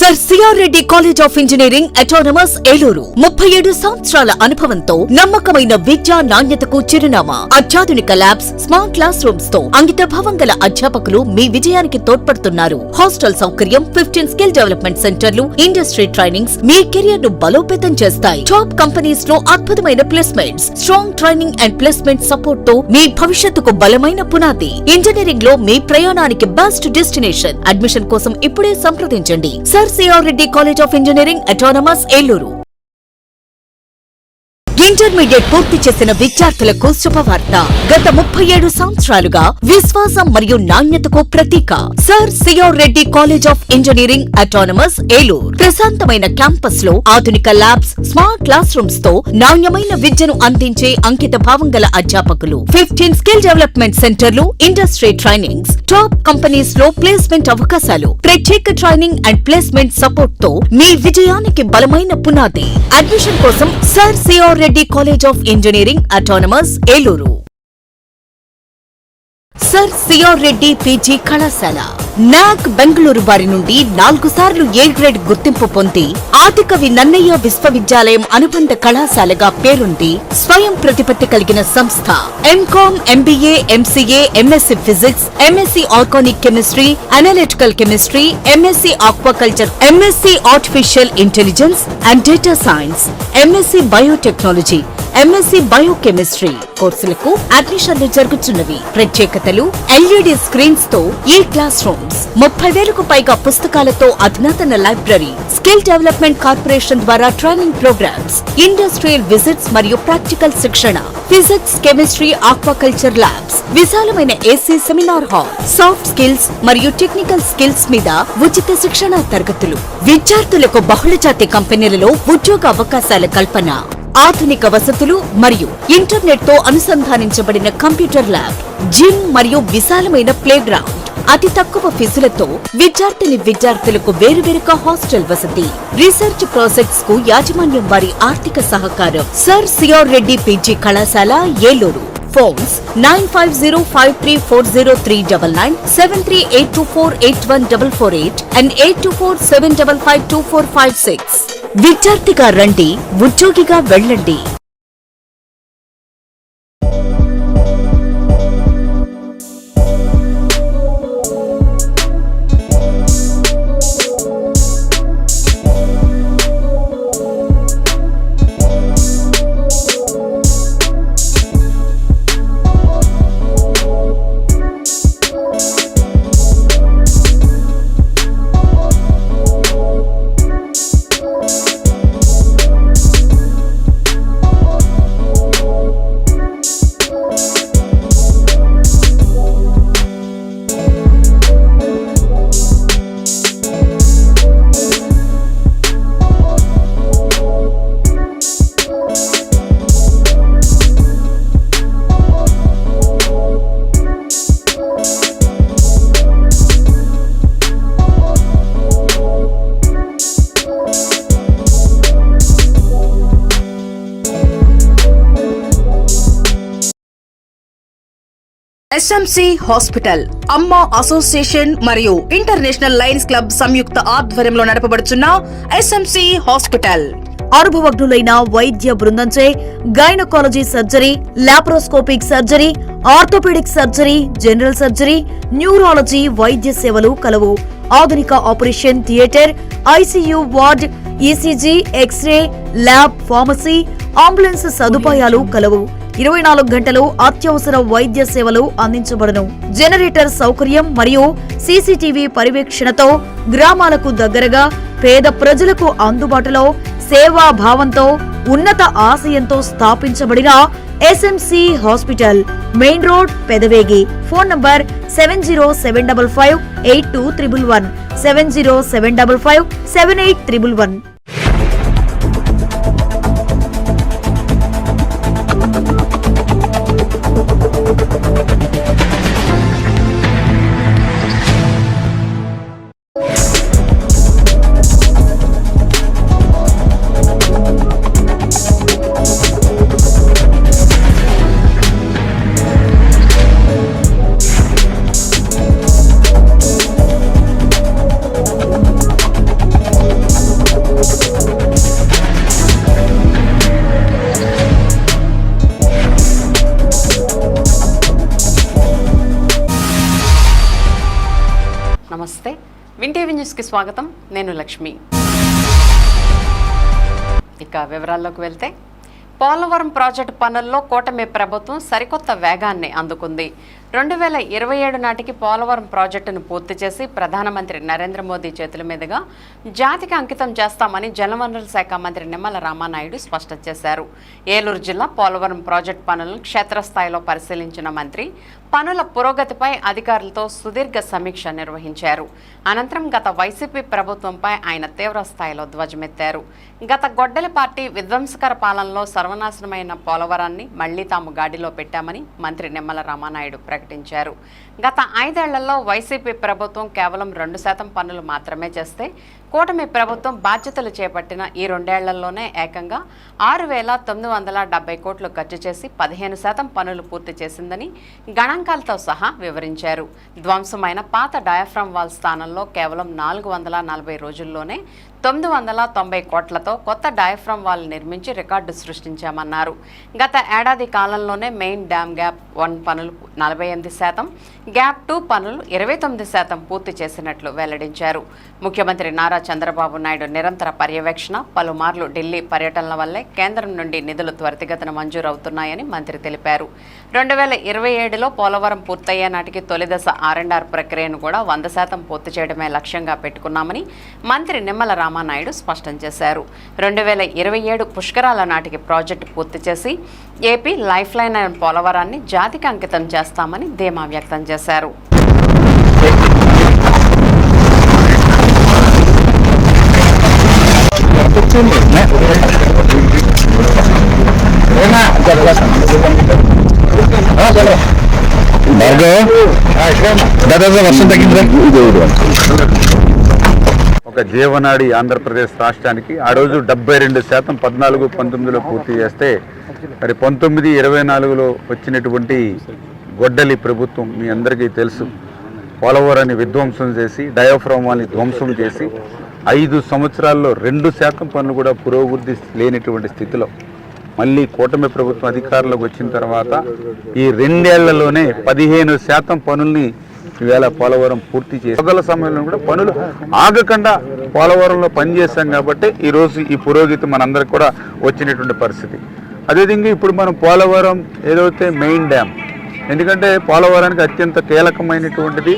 Sir CR Reddy college of engineering autonomous Eluru 37 సంవత్సరాల అనుభవంతో నమ్మకమైన విద్యా నాణ్యతకు చిరునామా. అత్యాధునిక ల్యాబ్స్, స్మార్ట్ క్లాస్ రూమ్స్ తో అంకితభావం గల అధ్యాపకులు మీ విజయానికి తోడ్పడుతున్నారు. హాస్టల్ సౌకర్యం, 15 స్కిల్ డెవలప్మెంట్ సెంటర్లు, ఇండస్ట్రీ ట్రైనింగ్స్ మీ కెరియర్ ను బలోపేతం చేస్తాయి. టాప్ కంపెనీస్ లో అద్భుతమైన placements, strong training and placement support తో మీ భవిష్యత్తుకు బలమైన పునాది. ఇంజనీరింగ్ లో మీ ప్రయాణానికి బెస్ట్ డెస్టినేషన్. అడ్మిషన్ కోసం ఇప్పుడే సంప్రదించండి. Sir CR Reddy college of engineering autonomous Eluru. Intermediate పూర్తి చేసిన విద్యార్థులకు శుభవార్త. గత 37 సంవత్సరాలుగా విశ్వాసం మరియు నాణ్యతకు ప్రతీక sir CR Reddy college of engineering autonomous Eluru. ప్రశాంతమైన క్యాంపస్ లో ఆధునిక ల్యాబ్స్, స్మార్ట్ క్లాస్ రూమ్స్ తో నాణ్యమైన విద్యను అందించే అంకిత భావం గల అధ్యాపకులు, 15 స్కిల్ డెవలప్మెంట్ సెంటర్లు, ఇండస్ట్రీ ట్రైనింగ్స్, టాప్ కంపెనీస్ లో ప్లేస్మెంట్ అవకాశాలు, ప్రత్యేక ట్రైనింగ్ అండ్ ప్లేస్మెంట్ సపోర్ట్ తో మీ విజయానికి బలమైన పునాది. అడ్మిషన్ కోసం sir CR Reddy college of engineering autonomous Eluru. Sir CR Reddy PG కళాశాల నాక్ బెంగళూరు వారి నుండి 4 సార్లు ఏ గ్రేడ్ గుర్తింపు పొంది ఆదికవి నన్నయ్య విశ్వవిద్యాలయం అనుబంధ కళాశాలగా పేరుంది. స్వయం ప్రతిపత్తి కలిగిన సంస్థ. MCom, MBA, MCA, MSc physics, MSc organic chemistry, analytical chemistry, MSc aquaculture, MSc artificial intelligence and data science, MSc biotechnology, MSc biochemistry కోర్సులకు అడ్మిషన్లు జరుగుతున్నవి. ప్రత్యేకతలు: ఎల్ఈడి స్క్రీన్స్ తో ఈ క్లాస్ రూమ్స్, 30,000కు పైగా పుస్తకాలతో అధునాతన లైబ్రరీ, స్కిల్ డెవలప్మెంట్ కార్పొరేషన్ ద్వారా ట్రైనింగ్ ప్రోగ్రామ్స్, ఇండస్ట్రియల్ విజిట్స్ మరియు ప్రాక్టికల్ శిక్షణ, ఫిజిక్స్, కెమిస్ట్రీ, ఆక్వాకల్చర్ ల్యాబ్స్, విశాలమైన AC seminar hall, soft skills మరియు టెక్నికల్ స్కిల్స్ మీద ఉచిత శిక్షణ తరగతులు, విద్యార్థులకు బహుళజాతి కంపెనీలలో ఉద్యోగ అవకాశాల కల్పన, ఆధునిక వసతులు మరియు ఇంటర్నెట్ తో అనుసంధానించబడిన కంప్యూటర్ ల్యాబ్, జిమ్ మరియు విశాలమైన ప్లే గ్రౌండ్, అతి తక్కువ ఫీజులతో విద్యార్థులకు వేరువేరుగా హాస్టల్ వసతి, రీసెర్చ్ ప్రాజెక్ట్స్ కు యాజమాన్యం వారి ఆర్థిక సహకారం. సర్ సిఆర్ రెడ్డి పీజీ కళాశాల ఏలూరు. Phones 9505340399, 7382481448 and 8247552456. విద్యార్థిగా రండి, ఉద్యోగిగా వెళ్ళండి. ఎస్ఎంసి హాస్పిటల్, అమ్మ అసోసియేషన్ మరియు ఇంటర్నేషనల్ లయన్స్ క్లబ్ సంయుక్త ఆధ్వర్యంలో నడపబడుచున్న ఎస్ఎంసి హాస్పిటల్ అనుభవజ్ఞులైన వైద్య బృందంచే gynaecology surgery, laparoscopic surgery, orthopaedic surgery, general surgery, neurology వైద్య సేవలు కలవు. ఆధునిక operation theatre, ICU ward, ECG, X-ray, lab, pharmacy, ambulance సదుపాయాలు కలవు. 24 గంటలు అత్యవసర వైద్య సేవలు అందించబడును. జనరేటర్ సౌకర్యం మరియు సీసీటీవీ పర్యవేక్షణతో గ్రామాలకు దగ్గరగా పేద ప్రజలకు అందుబాటులో సేవా భావంతో ఉన్నత ఆశయంతో స్థాపించబడిన SMC hospital, main road, Pedavegi. Phone number 7075582311, 7075578311. నమస్తే, విన్ టీవీ న్యూస్కి స్వాగతం. నేను లక్ష్మి. ఇక వివరాల్లోకి వెళ్తే, పోలవరం ప్రాజెక్టు పనుల్లో కూటమి ప్రభుత్వం సరికొత్త వేగాన్ని అందుకుంది. 2027 నాటికి పోలవరం ప్రాజెక్టును పూర్తి చేసి ప్రధానమంత్రి నరేంద్ర మోదీ చేతుల మీదుగా జాతికి అంకితం చేస్తామని జలవనరుల శాఖ మంత్రి నిమ్మల రామానాయుడు స్పష్టం చేశారు. ఏలూరు జిల్లా పోలవరం ప్రాజెక్టు పనులను క్షేత్రస్థాయిలో పరిశీలించిన మంత్రి పనుల పురోగతిపై అధికారులతో సుదీర్ఘ సమీక్ష నిర్వహించారు. అనంతరం గత వైసీపీ ప్రభుత్వంపై ఆయన తీవ్ర స్థాయిలో ధ్వజమెత్తారు. గత గొడ్డలి పార్టీ విధ్వంసకర పాలనలో సర్వనాశనమైన పోలవరాన్ని మళ్లీ తాము గాడిలో పెట్టామని మంత్రి నిమ్మల రామానాయుడు ప్రకటించారు. గత 5 ఏళ్లలో వైసీపీ ప్రభుత్వం కేవలం 2% పనులు మాత్రమే చేస్తే, కూటమి ప్రభుత్వం బాధ్యతలు చేపట్టిన ఈ 2 ఏళ్లలోనే ఏకంగా 6,970 కోట్లు ఖర్చు చేసి 15% పనులు పూర్తి చేసిందని గణాంకాలతో సహా వివరించారు. ధ్వంసమైన పాత డయాఫ్రమ్ వాల్ స్థానంలో కేవలం 440 రోజుల్లోనే 990 కోట్లతో కొత్త డయాఫ్రమ్ వాల్ నిర్మించి రికార్డు సృష్టించామన్నారు. గత ఏడాది కాలంలోనే మెయిన్ డ్యామ్ గ్యాప్ 1 పనులు 48%, గ్యాప్ 2 పనులు 29% పూర్తి చేసినట్లు వెల్లడించారు. ముఖ్యమంత్రి నారా చంద్రబాబు నాయుడు నిరంతర పర్యవేక్షణ, పలుమార్లు ఢిల్లీ పర్యటనల వల్లే కేంద్రం నుండి నిధులు త్వరితగతిన మంజూరవుతున్నాయని మంత్రి తెలిపారు. 2027లో పోలవరం పూర్తయ్యే నాటికి తొలి దశ R&R ప్రక్రియను కూడా 100% పూర్తి చేయడమే లక్ష్యంగా పెట్టుకున్నామని మంత్రి నిమ్మల రామానాయుడు స్పష్టం చేశారు. 2027 పుష్కరాల నాటికి ప్రాజెక్టు పూర్తి చేసి ఏపీ లైఫ్ లైన్ అయిన పోలవరాన్ని జాతికి అంకితం చేస్తామని ధీమా వ్యక్తం చేశారు. ఒక జీవనాడి ఆంధ్రప్రదేశ్ రాష్ట్రానికి ఆ రోజు 72% 14-19లో పూర్తి చేస్తే, మరి 19-24లో వచ్చినటువంటి గొడ్డలి ప్రభుత్వం మీ అందరికీ తెలుసు, పోలవరాన్ని విధ్వంసం చేసి డయాఫ్రమ్ వాల్ని ధ్వంసం చేసి 5 సంవత్సరాల్లో 2% పనులు కూడా పురోగతి లేనటువంటి స్థితిలో మళ్ళీ కూటమి ప్రభుత్వం అధికారంలోకి వచ్చిన తర్వాత ఈ 2 ఏళ్లలోనే 15% పనుల్ని ఈవేళ పోలవరం పూర్తి చేసి మొదల సమయంలో కూడా పనులు ఆగకుండా పోలవరంలో పనిచేస్తాం కాబట్టి ఈరోజు ఈ పురోగతి మనందరికి కూడా వచ్చినటువంటి పరిస్థితి. అదేవిధంగా ఇప్పుడు మనం పోలవరం ఏదైతే మెయిన్ డ్యామ్, ఎందుకంటే పోలవరానికి అత్యంత కీలకమైనటువంటిది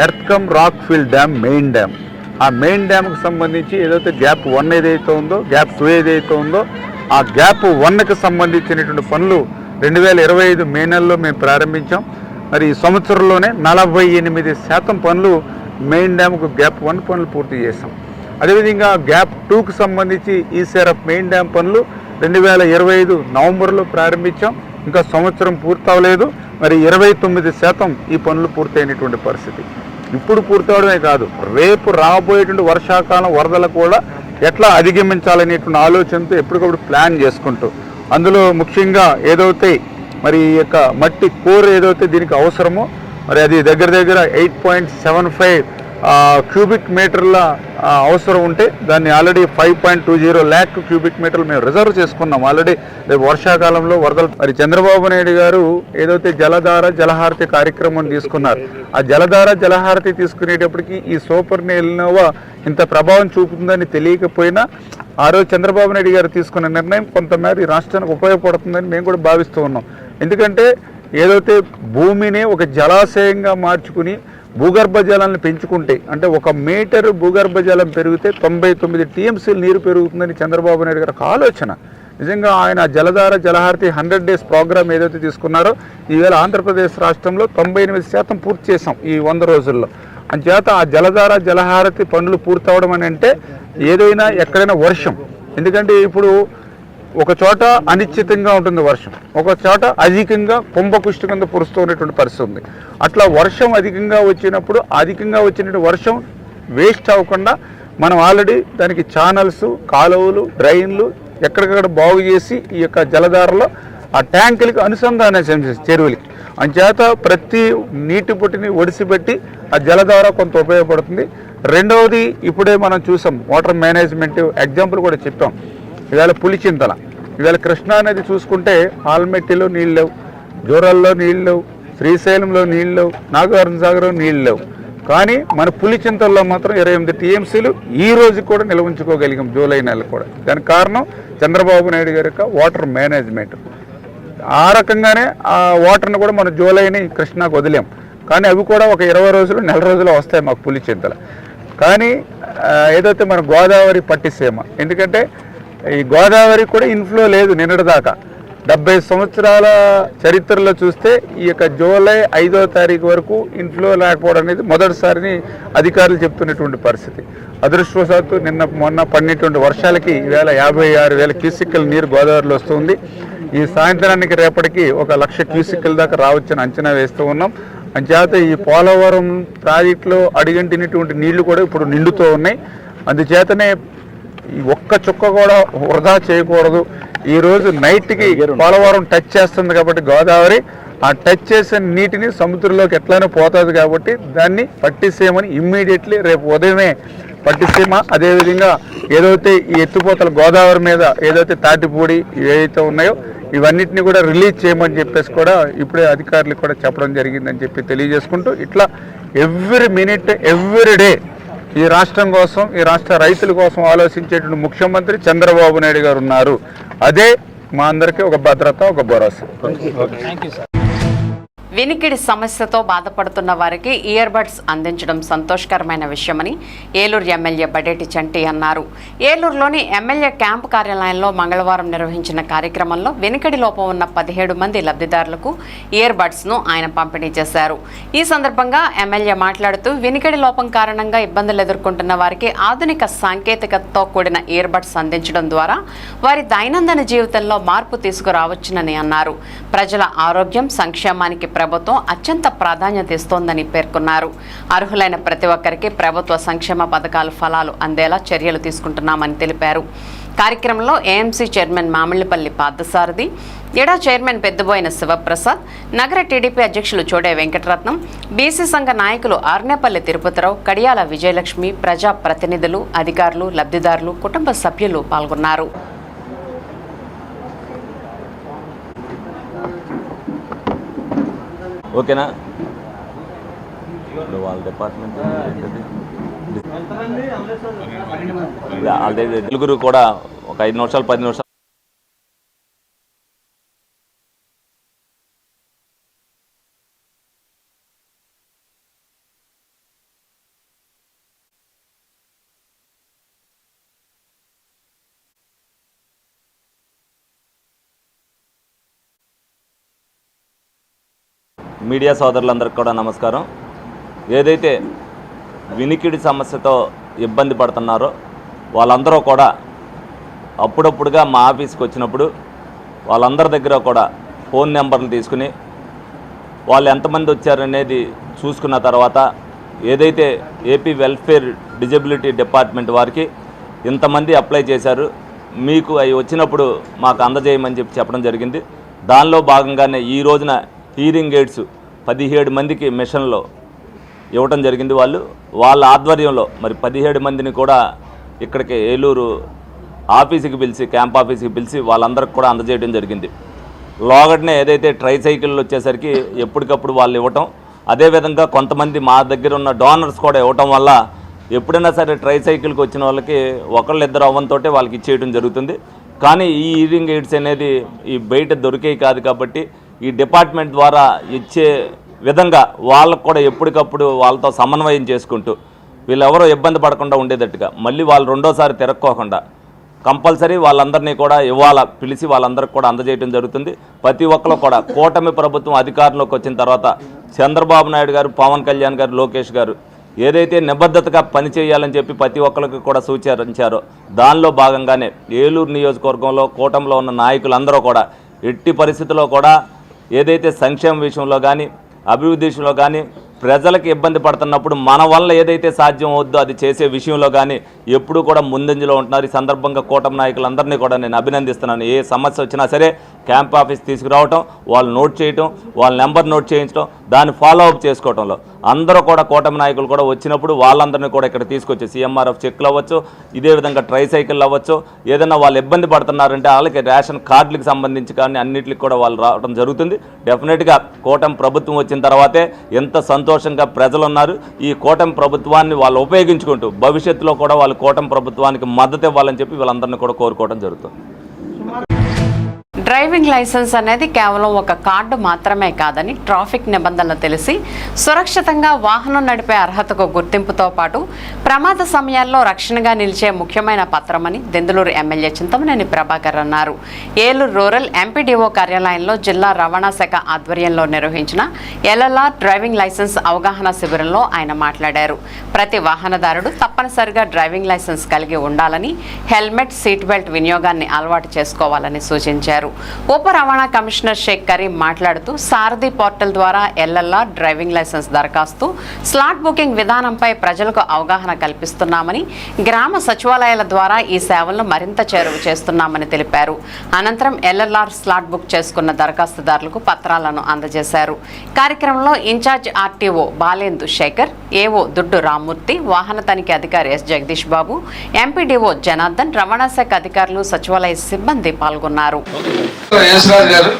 earth cum rock fill dam, main dam. ఆ మెయిన్ డ్యామ్కి సంబంధించి ఏదైతే గ్యాప్ 1 ఏదైతే ఉందో, గ్యాప్ 2 ఏదైతే ఉందో, ఆ గ్యాప్ 1కి సంబంధించినటువంటి పనులు 2025 మే నెలలో మేము ప్రారంభించాం. మరి ఈ సంవత్సరంలోనే 48% పనులు మెయిన్ డ్యామ్కు గ్యాప్ 1 పనులు పూర్తి చేసాం. అదేవిధంగా గ్యాప్ 2కి సంబంధించి ఈసీఆర్ఎఫ్ మెయిన్ డ్యామ్ పనులు 2025 నవంబర్లో ప్రారంభించాం. ఇంకా సంవత్సరం పూర్తవలేదు. మరి 29% ఈ పనులు పూర్తయినటువంటి పరిస్థితి. ఇప్పుడు పూర్తవడమే కాదు, రేపు రాబోయేటువంటి వర్షాకాలం వరదలు కూడా ఎట్లా అధిగమించాలనేటువంటి ఆలోచనతో ఎప్పటికప్పుడు ప్లాన్ చేసుకుంటూ, అందులో ముఖ్యంగా ఏదైతే మరి ఈ యొక్క మట్టి కోర్ ఏదైతే దీనికి అవసరమో, మరి అది దగ్గర 8.75 క్యూబిక్ మీటర్ల అవసరం ఉంటే దాన్ని ఆల్రెడీ 5.20 lakh క్యూబిక్ మీటర్లు మేము రిజర్వ్ చేసుకున్నాం ఆల్రెడీ. రేపు వర్షాకాలంలో వరదలు. మరి చంద్రబాబు నాయుడు గారు ఏదైతే జలధార జలహారతి కార్యక్రమం తీసుకున్నారు, ఆ జలధార జలహారతి తీసుకునేటప్పటికి ఈ సూపర్ ఎల్నోవా ఇంత ప్రభావం చూపుతుందని తెలియకపోయినా ఆ రోజు చంద్రబాబు నాయుడు గారు తీసుకున్న నిర్ణయం కొంతమేర ఈ రాష్ట్రానికి ఉపయోగపడుతుందని మేము కూడా భావిస్తూ ఉన్నాం. ఎందుకంటే ఏదైతే భూమిని ఒక జలాశయంగా మార్చుకుని భూగర్భ జలాలను పెంచుకుంటే, అంటే 1 మీటర్ భూగర్భ జలం పెరిగితే 99 TMCలు నీరు పెరుగుతుందని చంద్రబాబు నాయుడు గారి ఆలోచన. నిజంగా ఆయన జలధార జలహారతి 100 days ప్రోగ్రామ్ ఏదైతే తీసుకున్నారో, ఈవేళ ఆంధ్రప్రదేశ్ రాష్ట్రంలో 98% పూర్తి చేసాం ఈ 100 రోజుల్లో. అంచేత ఆ జలధార జలహారతి పనులు పూర్తవడం అని అంటే ఏదైనా ఎక్కడైనా వర్షం, ఎందుకంటే ఇప్పుడు ఒక చోట అనిశ్చితంగా ఉంటుంది వర్షం, ఒక చోట అధికంగా కుంభపుష్టి కింద కురుస్తూ ఉన్నటువంటి పరిస్థితి ఉంది. అట్లా వర్షం అధికంగా వచ్చినప్పుడు అధికంగా వచ్చినటువంటి వర్షం వేస్ట్ అవ్వకుండా మనం ఆల్రెడీ దానికి ఛానల్స్, కాలువలు, డ్రైన్లు ఎక్కడికక్కడ బాగు చేసి ఈ యొక్క జలధారలో ఆ ట్యాంకులకి అనుసంధానం చెరువులకి. అంచేత ప్రతి నీటి పొట్టిని ఒడిసిపెట్టి ఆ జలధార కొంత ఉపయోగపడుతుంది. రెండవది, ఇప్పుడే మనం చూసాం వాటర్ మేనేజ్మెంట్ ఎగ్జాంపుల్ కూడా చెప్పాం. ఇవాళ పులిచింతల, ఇవాళ కృష్ణా నది చూసుకుంటే ఆల్మెట్టిలో నీళ్ళు లేవు, జోరాల్లో నీళ్ళు లేవు, శ్రీశైలంలో నీళ్ళు లేవు, నాగార్జున సాగర్లో నీళ్ళు లేవు. కానీ మన పులిచింతల్లో మాత్రం 28 టీఎంసీలు ఈ రోజు కూడా నిల్వ ఉంచుకోగలిగాం జూలై నెల కూడా. దానికి కారణం చంద్రబాబు నాయుడు గారి యొక్క వాటర్ మేనేజ్మెంట్. ఆ రకంగానే ఆ వాటర్ని కూడా మనం జూలైని కృష్ణాకు వదిలేం, కానీ అవి కూడా ఒక 20 రోజులు నెల రోజులు వస్తాయి మాకు పులిచింతలు. కానీ ఏదైతే మన గోదావరి పట్టిసీమ, ఎందుకంటే ఈ గోదావరి కూడా ఇన్ఫ్లో లేదు నిన్నటిదాకా. 70 సంవత్సరాల చరిత్రలో చూస్తే ఈ యొక్క జూలై 5వ తారీఖు వరకు ఇన్ఫ్లో లేకపోవడం అనేది మొదటిసారిని అధికారులు చెప్తున్నటువంటి పరిస్థితి. అదృష్టవశాత్తు మొన్న పడినటువంటి వర్షాలకి ఈవేళ 56,000 క్యూసెక్కుల నీరు గోదావరిలో వస్తుంది. ఈ సాయంత్రానికి రేపటికి 1,00,000 క్యూసెక్కుల దాకా రావచ్చని అంచనా వేస్తూ ఉన్నాం. అంచేత ఈ పోలవరం ప్రాజెక్టులో అడుగంటినటువంటి నీళ్లు కూడా ఇప్పుడు నిండుతూ ఉన్నాయి. అందుచేతనే ఈ ఒక్క చుక్క కూడా వృధా చేయకూడదు. ఈరోజు నైట్కి పోలవరం టచ్ చేస్తుంది కాబట్టి గోదావరి, ఆ టచ్ చేసిన నీటిని సముద్రంలోకి ఎట్లానే పోతుంది కాబట్టి దాన్ని పట్టిసీమని ఇమ్మీడియట్లీ రేపు ఉదయమే పట్టిసీమ, అదేవిధంగా ఏదైతే ఈ ఎత్తిపోతల గోదావరి మీద ఏదైతే తాటిపూడి ఏవైతే ఉన్నాయో ఇవన్నిటిని కూడా రిలీజ్ చేయమని చెప్పేసి కూడా ఇప్పుడే అధికారులకు కూడా చెప్పడం జరిగిందని చెప్పి తెలియజేసుకుంటూ, ఇట్లా ఎవ్రీ మినిట్ ఎవ్రీ డే ఈ రాష్ట్రం కోసం, ఈ రాష్ట్ర రైతుల కోసం ఆలోచించేటువంటి ముఖ్యమంత్రి చంద్రబాబు నాయుడు గారు ఉన్నారు. అదే మా అందరికీ ఒక భద్రత, ఒక భరోసా. వినికిడి సమస్యతో బాధపడుతున్న వారికి ఇయర్ బడ్స్ అందించడం సంతోషకరమైన విషయమని ఏలూరు ఎమ్మెల్యే బడేటి చంటి అన్నారు. ఏలూరులోని ఎమ్మెల్యే క్యాంపు కార్యాలయంలో మంగళవారం నిర్వహించిన కార్యక్రమంలో వినికిడి లోపం ఉన్న 17 మంది లబ్ధిదారులకు ఇయర్ బడ్స్ను ఆయన పంపిణీ చేశారు. ఈ సందర్భంగా ఎమ్మెల్యే మాట్లాడుతూ వినికిడి లోపం కారణంగా ఇబ్బందులు ఎదుర్కొంటున్న వారికి ఆధునిక సాంకేతికతతో కూడిన ఇయర్ బడ్స్ అందించడం ద్వారా వారి దైనందిన జీవితంలో మార్పు తీసుకురావచ్చునని అన్నారు. ప్రజల ఆరోగ్యం, సంక్షేమానికి ప్రభుత్వం అత్యంత ప్రాధాన్యత ఇస్తోందని పేర్కొన్నారు. అర్హులైన ప్రతి ఒక్కరికి ప్రభుత్వ సంక్షేమ పథకాల ఫలాలు అందేలా చర్యలు తీసుకుంటున్నామని తెలిపారు. కార్యక్రమంలో ఏఎంసీ చైర్మన్ మామిళ్లపల్లి పార్థసారథి, ఎడా చైర్మన్ పెద్దబోయిన శివప్రసాద్, నగర టీడీపీ అధ్యక్షులు చోడే వెంకటరత్నం, బీసీ సంఘ నాయకులు ఆర్నేపల్లి తిరుపతిరావు, కడియాల విజయలక్ష్మి, ప్రజా ప్రతినిధులు, అధికారులు, లబ్ధిదారులు, కుటుంబ సభ్యులు పాల్గొన్నారు. ఓకేనా, వాళ్ళ డిపార్ట్మెంట్ ఆల్రెడీ నలుగురు కూడా ఒక 5 నిమిషాలు 10 నిమిషాలు మీడియా సోదరులందరికీ కూడా నమస్కారం. ఏదైతే వినికిడి సమస్యతో ఇబ్బంది పడుతున్నారో వాళ్ళందరూ కూడా అప్పుడప్పుడుగా మా ఆఫీస్కి వచ్చినప్పుడు వాళ్ళందరి దగ్గర కూడా ఫోన్ నెంబర్లు తీసుకుని వాళ్ళు ఎంతమంది వచ్చారనేది చూసుకున్న తర్వాత ఏదైతే ఏపీ వెల్ఫేర్ డిజబిలిటీ డిపార్ట్మెంట్ వారికి ఇంతమంది అప్లై చేశారు, మీకు అవి వచ్చినప్పుడు మాకు అందజేయమని చెప్పడం జరిగింది. దానిలో భాగంగానే ఈ రోజున హీరింగ్ ఎయిడ్స్ 17 మందికి మిషన్లో ఇవ్వటం జరిగింది. వాళ్ళ ఆధ్వర్యంలో మరి 17 మందిని కూడా ఇక్కడికి ఏలూరు ఆఫీస్కి పిలిచి, క్యాంప్ ఆఫీస్కి పిలిచి వాళ్ళందరికీ కూడా అందజేయడం జరిగింది. లోగడనే ఏదైతే ట్రైసైకిళ్ళు వచ్చేసరికి ఎప్పటికప్పుడు వాళ్ళు ఇవ్వటం, అదేవిధంగా కొంతమంది మా దగ్గర ఉన్న డోనర్స్ కూడా ఇవ్వటం వల్ల ఎప్పుడైనా సరే ట్రైసైకిల్కి వచ్చిన వాళ్ళకి ఒకళ్ళిద్దరు అవ్వంతోటే వాళ్ళకి ఇచ్చేయడం జరుగుతుంది. కానీ ఈ హీరింగ్ ఎయిడ్స్ అనేది ఈ బయట దొరికేవి కాదు కాబట్టి ఈ డిపార్ట్మెంట్ ద్వారా ఇచ్చే విధంగా వాళ్ళకు కూడా ఎప్పటికప్పుడు వాళ్ళతో సమన్వయం చేసుకుంటూ వీళ్ళెవరో ఇబ్బంది పడకుండా ఉండేటట్టుగా మళ్ళీ వాళ్ళు రెండోసారి తిరక్కోకుండా కంపల్సరీ వాళ్ళందరినీ కూడా పిలిచి వాళ్ళందరికీ కూడా అందజేయడం జరుగుతుంది. ప్రతి ఒక్కరు కూడా కూటమి ప్రభుత్వం అధికారంలోకి వచ్చిన తర్వాత చంద్రబాబు నాయుడు గారు, పవన్ కళ్యాణ్ గారు, లోకేష్ గారు ఏదైతే నిబద్ధతగా పనిచేయాలని చెప్పి ప్రతి ఒక్కరికి కూడా సూచించారో దానిలో భాగంగానే ఏలూరు నియోజకవర్గంలో కూటమిలో ఉన్న నాయకులందరూ కూడా ఎట్టి పరిస్థితుల్లో కూడా ఏదైతే సంక్షేమ విషయంలో కానీ, అభివృద్ధి విషయంలో కానీ, ప్రజలకు ఇబ్బంది పడుతున్నప్పుడు మన వల్ల ఏదైతే సాధ్యం అవుద్దో అది చేసే విషయంలో కానీ ఎప్పుడూ కూడా ముందంజలో ఉంటున్నారు. ఈ సందర్భంగా కూటమి నాయకులందరినీ కూడా నేను అభినందిస్తున్నాను. ఏ సమస్య వచ్చినా సరే క్యాంప్ ఆఫీస్ తీసుకురావటం, వాళ్ళు నోట్ చేయటం, వాళ్ళ నెంబర్ నోట్ చేయించడం, దాన్ని ఫాలో అప్ చేసుకోవడంలో అందరూ కూడా కూటమి నాయకులు కూడా వచ్చినప్పుడు వాళ్ళందరినీ కూడా ఇక్కడ తీసుకొచ్చి సీఎంఆర్ఎఫ్ చెక్లు అవ్వచ్చు, ఇదే విధంగా ట్రైసైకిల్ అవ్వచ్చు, ఏదైనా వాళ్ళు ఇబ్బంది పడుతున్నారంటే వాళ్ళకి రేషన్ కార్డులకు సంబంధించి కానీ అన్నింటికి కూడా వాళ్ళు రావడం జరుగుతుంది. డెఫినెట్గా కూటమి ప్రభుత్వం వచ్చిన తర్వాతే ఎంత సంతోషం సంతోషంగా ప్రజలు ఉన్నారు. ఈ కూటమి ప్రభుత్వాన్ని వాళ్ళు ఉపయోగించుకుంటూ భవిష్యత్తులో కూడా వాళ్ళు కూటమి ప్రభుత్వానికి మద్దతు ఇవ్వాలని చెప్పి వీళ్ళందరినీ కూడా కోరుకోవడం జరుగుతుంది. డ్రైవింగ్ లైసెన్స్ అనేది కేవలం ఒక కార్డు మాత్రమే కాదని, ట్రాఫిక్ నిబంధనలు తెలిసి సురక్షితంగా వాహనం నడిపే అర్హతకు గుర్తింపుతో పాటు ప్రమాద సమయాల్లో రక్షణగా నిలిచే ముఖ్యమైన పత్రమని దెందులూరు ఎమ్మెల్యే చింతమనేని ప్రభాకర్ అన్నారు. ఏలూరు రూరల్ ఎంపీడీఓ కార్యాలయంలో జిల్లా రవాణా శాఖ ఆధ్వర్యంలో నిర్వహించిన ఎల్ఎల్ఆర్ డ్రైవింగ్ లైసెన్స్ అవగాహన శిబిరంలో ఆయన మాట్లాడారు. ప్రతి వాహనదారుడు తప్పనిసరిగా డ్రైవింగ్ లైసెన్స్ కలిగి ఉండాలని, హెల్మెట్, సీట్ బెల్ట్ వినియోగాన్ని అలవాటు చేసుకోవాలని సూచించారు. ఉప రవాణా కమిషనర్ షేక్ కరీం మాట్లాడుతూ సారథి పోర్టల్ ద్వారా ఎల్ఎల్ఆర్ డ్రైవింగ్ లైసెన్స్ దరఖాస్తు, స్లాట్ బుకింగ్ విధానంపై ప్రజలకు అవగాహన కల్పిస్తున్నామని, గ్రామ సచివాలయాల ద్వారా ఈ సేవలను మరింత చేరువ చేస్తున్నామని తెలిపారు. అనంతరం ఎల్ఎల్ఆర్ స్లాట్ బుక్ చేసుకున్న దరఖాస్తుదారులకు పత్రాలను అందజేశారు. కార్యక్రమంలో ఇన్ఛార్జ్ ఆర్టీఓ బాలేందు శేఖర్, ఏఓ దుడ్డు రామ్మూర్తి, వాహన తనిఖీ అధికారి ఎస్ జగదీష్ బాబు, ఎంపీడీఓ జనార్దన్, రవాణా శాఖ అధికారులు, సచివాలయ సిబ్బంది పాల్గొన్నారు. యేసురాజు గారు,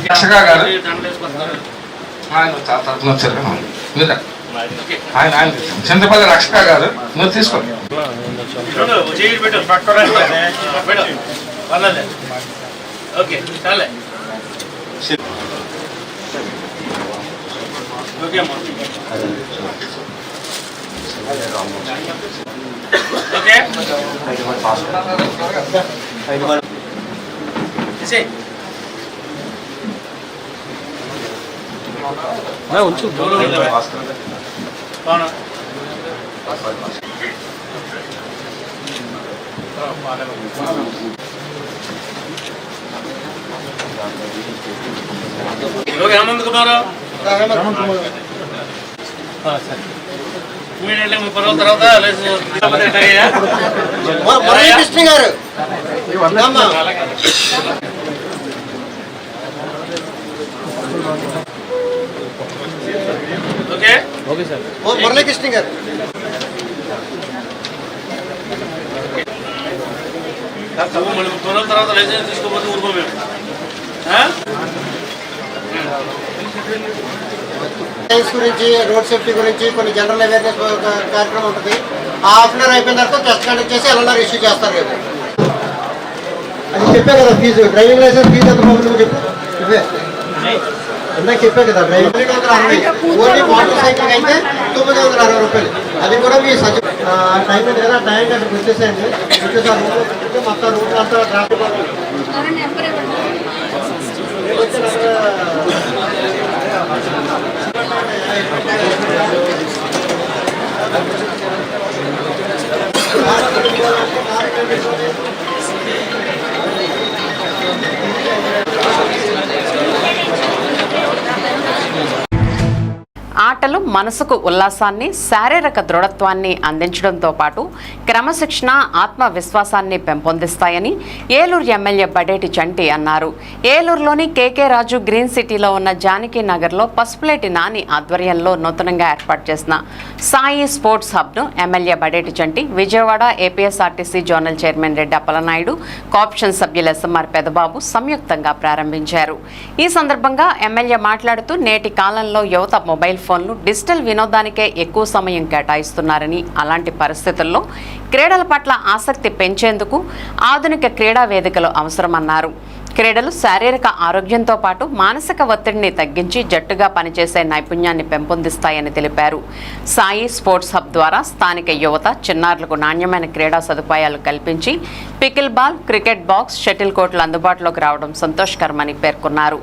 రక్షగా గారు, ఆయన చింతపల్లి రక్షక గారు, మీరు తీసుకోండి. హేమంత్ కుమార్ తర్వాత మురళీకృష్ణ గారు, మురళీకృష్ణ గారు, తర్వాత లైసెన్స్ తీసుకోపోతే ఊరుకో మేము. సైన్స్ గురించి, రోడ్ సేఫ్టీ గురించి కొన్ని జనరల్ అవేర్నెస్ కార్యక్రమం ఉంటుంది. ఆ హాఫ్అన్ అయిపోయిన తర్వాత టెస్ట్ కండక్ట్ చేసి ఎల్ఎల్ఆర్ ఇష్యూ చేస్తారు కదా. అది చెప్పే కదా ఫీజు, డ్రైవింగ్ లైసెన్స్ ఫీజు ఎంత బాగుంటుందో చెప్పు. ఇందాక చెప్పే కదా, డ్రైవింగ్ 960, ఓన్లీ మోటార్ సైకిల్ అయితే 960 రూపాయలు. అది కూడా మీ టైం ఉంది కదా, టైం అక్కడ వచ్చేసేయండి. వచ్చేసారి మొత్తం రూట్ అంతా ట్రాఫిక్ ఆటలు మనసుకు ఉల్లాసాన్ని, శారీరక దృఢత్వాన్ని అందించడంతో పాటు క్రమశిక్షణ, ఆత్మవిశ్వాసాన్ని పెంపొందిస్తాయని ఏలూరు ఎమ్మెల్యే బడేటి చంటి అన్నారు. ఏలూరులోని కేకే రాజు గ్రీన్ సిటీలో ఉన్న జానకి నగర్లో పసుపులేటి నాని ఆధ్వర్యంలో నూతనంగా ఏర్పాటు చేసిన సాయి స్పోర్ట్స్ హబ్ను MLA Badeti Chanti, Vijayawada APSRTC zonal chairman Reddy Appalanaidu, co-option సభ్యులు ఎస్ఎంఆర్ పెదబాబు సంయుక్తంగా ప్రారంభించారు. ఈ సందర్భంగా ఎమ్మెల్యే మాట్లాడుతూ నేటి కాలంలో యువత మొబైల్ ఫోన్లు, డిజిటల్ వినోదానికే ఎక్కువ సమయం కేటాయిస్తున్నారని, అలాంటి పరిస్థితుల్లో క్రీడల పట్ల ఆసక్తి పెంచేందుకు ఆధునిక క్రీడా వేదికలు అవసరమన్నారు. క్రీడలు శారీరక ఆరోగ్యంతో పాటు మానసిక ఒత్తిడిని తగ్గించి జట్టుగా పనిచేసే నైపుణ్యాన్ని పెంపొందిస్తాయని తెలిపారు. సాయి స్పోర్ట్స్ హబ్ ద్వారా స్థానిక యువత, చిన్నారులకు నాణ్యమైన క్రీడా సదుపాయాలు కల్పించి pickle ball, cricket box, shuttle కోర్టులు అందుబాటులోకి రావడం సంతోషకరమని పేర్కొన్నారు.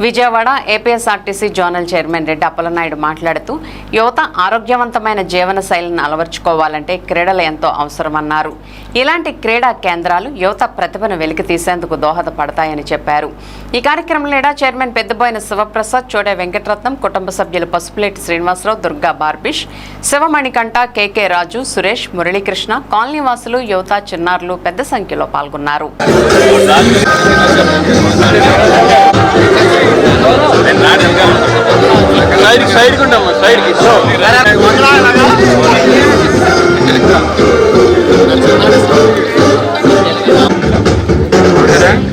Vijayawada APSRTC zonal chairman Reddy Appalanaidu మాట్లాడుతూ యువత ఆరోగ్యవంతమైన జీవన శైలిని అలవర్చుకోవాలంటే క్రీడలు ఎంతో అవసరమన్నారు. ఇలాంటి క్రీడా కేంద్రాలు యువత ప్రతిభను వెలికి తీసేందుకు దోహదపడతాయని చెప్పారు. ఈ కార్యక్రమంలో చైర్మన్ పెద్దబోయిన శివప్రసాద్, చోడే వెంకటరత్నం, కుటుంబ సభ్యులు పసుపులేటి శ్రీనివాసరావు, దుర్గా బార్బిష్, శివమణికంఠ, కేకే రాజు, సురేష్, మురళీకృష్ణ, కాలనీ వాసులు, యువత, చిన్నారులు పెద్ద సంఖ్యలో పాల్గొన్నారు. సైడ్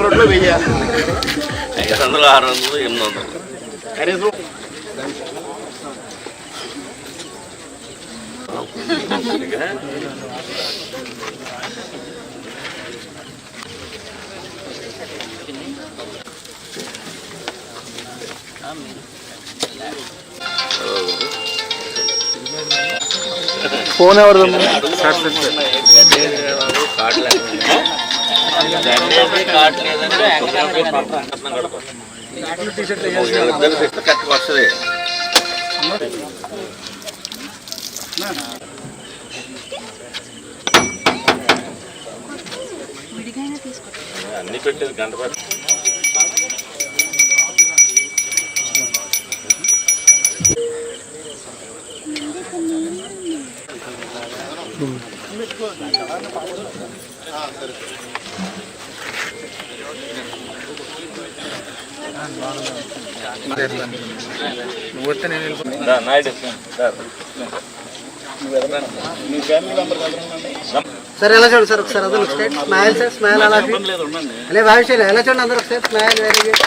రోడ్లో 1000 500 600 800 ఫోన్ ఎవరు వస్తుంది అన్ని పెట్టేది గంట సార్ ఎలా చూడండి సార్ ఒకసారి అందరూ ఒకసారి స్మైల్ సార్ స్మైల్ అలా అలా భావించాలి ఎలా చూడండి అందరూ ఒకసారి స్మైల్ వెరీ గుడ్.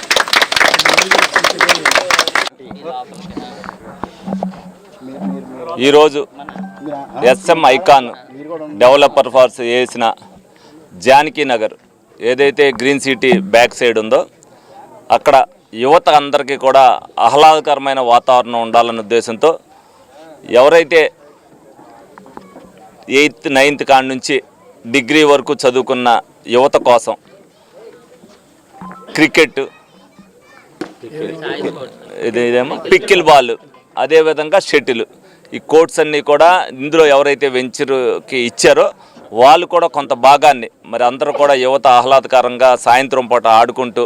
ఈరోజు ఎస్ఎం ఐకాన్ డెవలపర్ ఫార్స్ వేసిన జానకి నగర్ ఏదైతే గ్రీన్ సిటీ బ్యాక్ సైడ్ ఉందో అక్కడ యువత అందరికీ కూడా ఆహ్లాదకరమైన వాతావరణం ఉండాలన్న ఉద్దేశంతో ఎవరైతే 8th 9th కాడి నుంచి డిగ్రీ వరకు చదువుకున్న యువత కోసం క్రికెట్, ఇదేమో పిక్కిల్ బాల్, అదేవిధంగా షటిల్, ఈ కోర్ట్స్ అన్నీ కూడా ఇందులో ఎవరైతే వెంచర్కి ఇచ్చారో వాళ్ళు కూడా కొంత భాగాన్ని మరి అందరూ కూడా యువత ఆహ్లాదకరంగా సాయంత్రం పూట ఆడుకుంటూ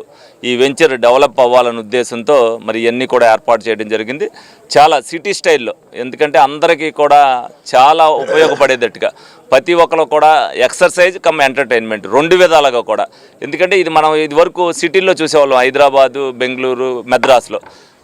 ఈ వెంచర్ డెవలప్ అవ్వాలనే ఉద్దేశంతో మరి ఇవన్నీ కూడా ఏర్పాటు చేయడం జరిగింది. చాలా సిటీ స్టైల్లో, ఎందుకంటే అందరికీ కూడా చాలా ఉపయోగపడేటట్టుగా ప్రతి ఒక్కరు కూడా ఎక్సర్సైజ్ కమ్ ఎంటర్టైన్మెంట్ 2 విధాలుగా కూడా. ఎందుకంటే ఇది మనం ఇదివరకు సిటీల్లో చూసేవాళ్ళం, హైదరాబాదు, బెంగళూరు, మెద్రాస్లో.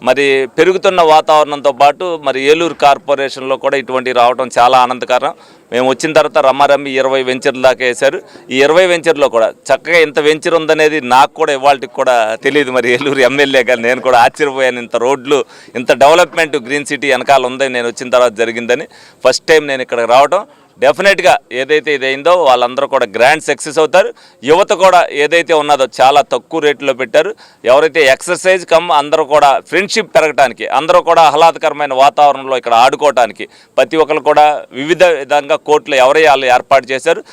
మరి పెరుగుతున్న వాతావరణంతో పాటు మరి ఏలూరు కార్పొరేషన్లో కూడా ఇటువంటి రావడం చాలా ఆనందకరం. మేము వచ్చిన తర్వాత రమ్మారమ్మి 20 వెంచర్ల దాకా వేశారు. ఈ 20 వెంచర్లో కూడా చక్కగా ఇంత వెంచర్ ఉందనేది నాకు కూడా ఇవాళకి కూడా తెలియదు. మరి ఏలూరు ఎమ్మెల్యేగా నేను కూడా ఆశ్చర్యపోయాను. ఇంత రోడ్లు, ఇంత డెవలప్మెంట్ గ్రీన్ సిటీ వెనకాల ఉందని నేను వచ్చిన తర్వాత జరిగిందని ఫస్ట్ టైం నేను ఇక్కడికి రావడం. డెఫినెట్గా ఏదైతే ఇదైందో వాళ్ళందరూ కూడా గ్రాండ్ సక్సెస్ అవుతారు. యువత కూడా ఏదైతే ఉన్నదో చాలా తక్కువ రేట్లో పెట్టారు. ఎవరైతే ఎక్సర్సైజ్ కమ్ అందరూ కూడా ఫ్రెండ్షిప్ పెరగడానికి, అందరూ కూడా ఆహ్లాదకరమైన వాతావరణంలో ఇక్కడ ఆడుకోవడానికి ప్రతి ఒక్కరు కూడా వివిధ విధంగా కోర్టులు వాళ్ళు ఏర్పాటు చేశారు.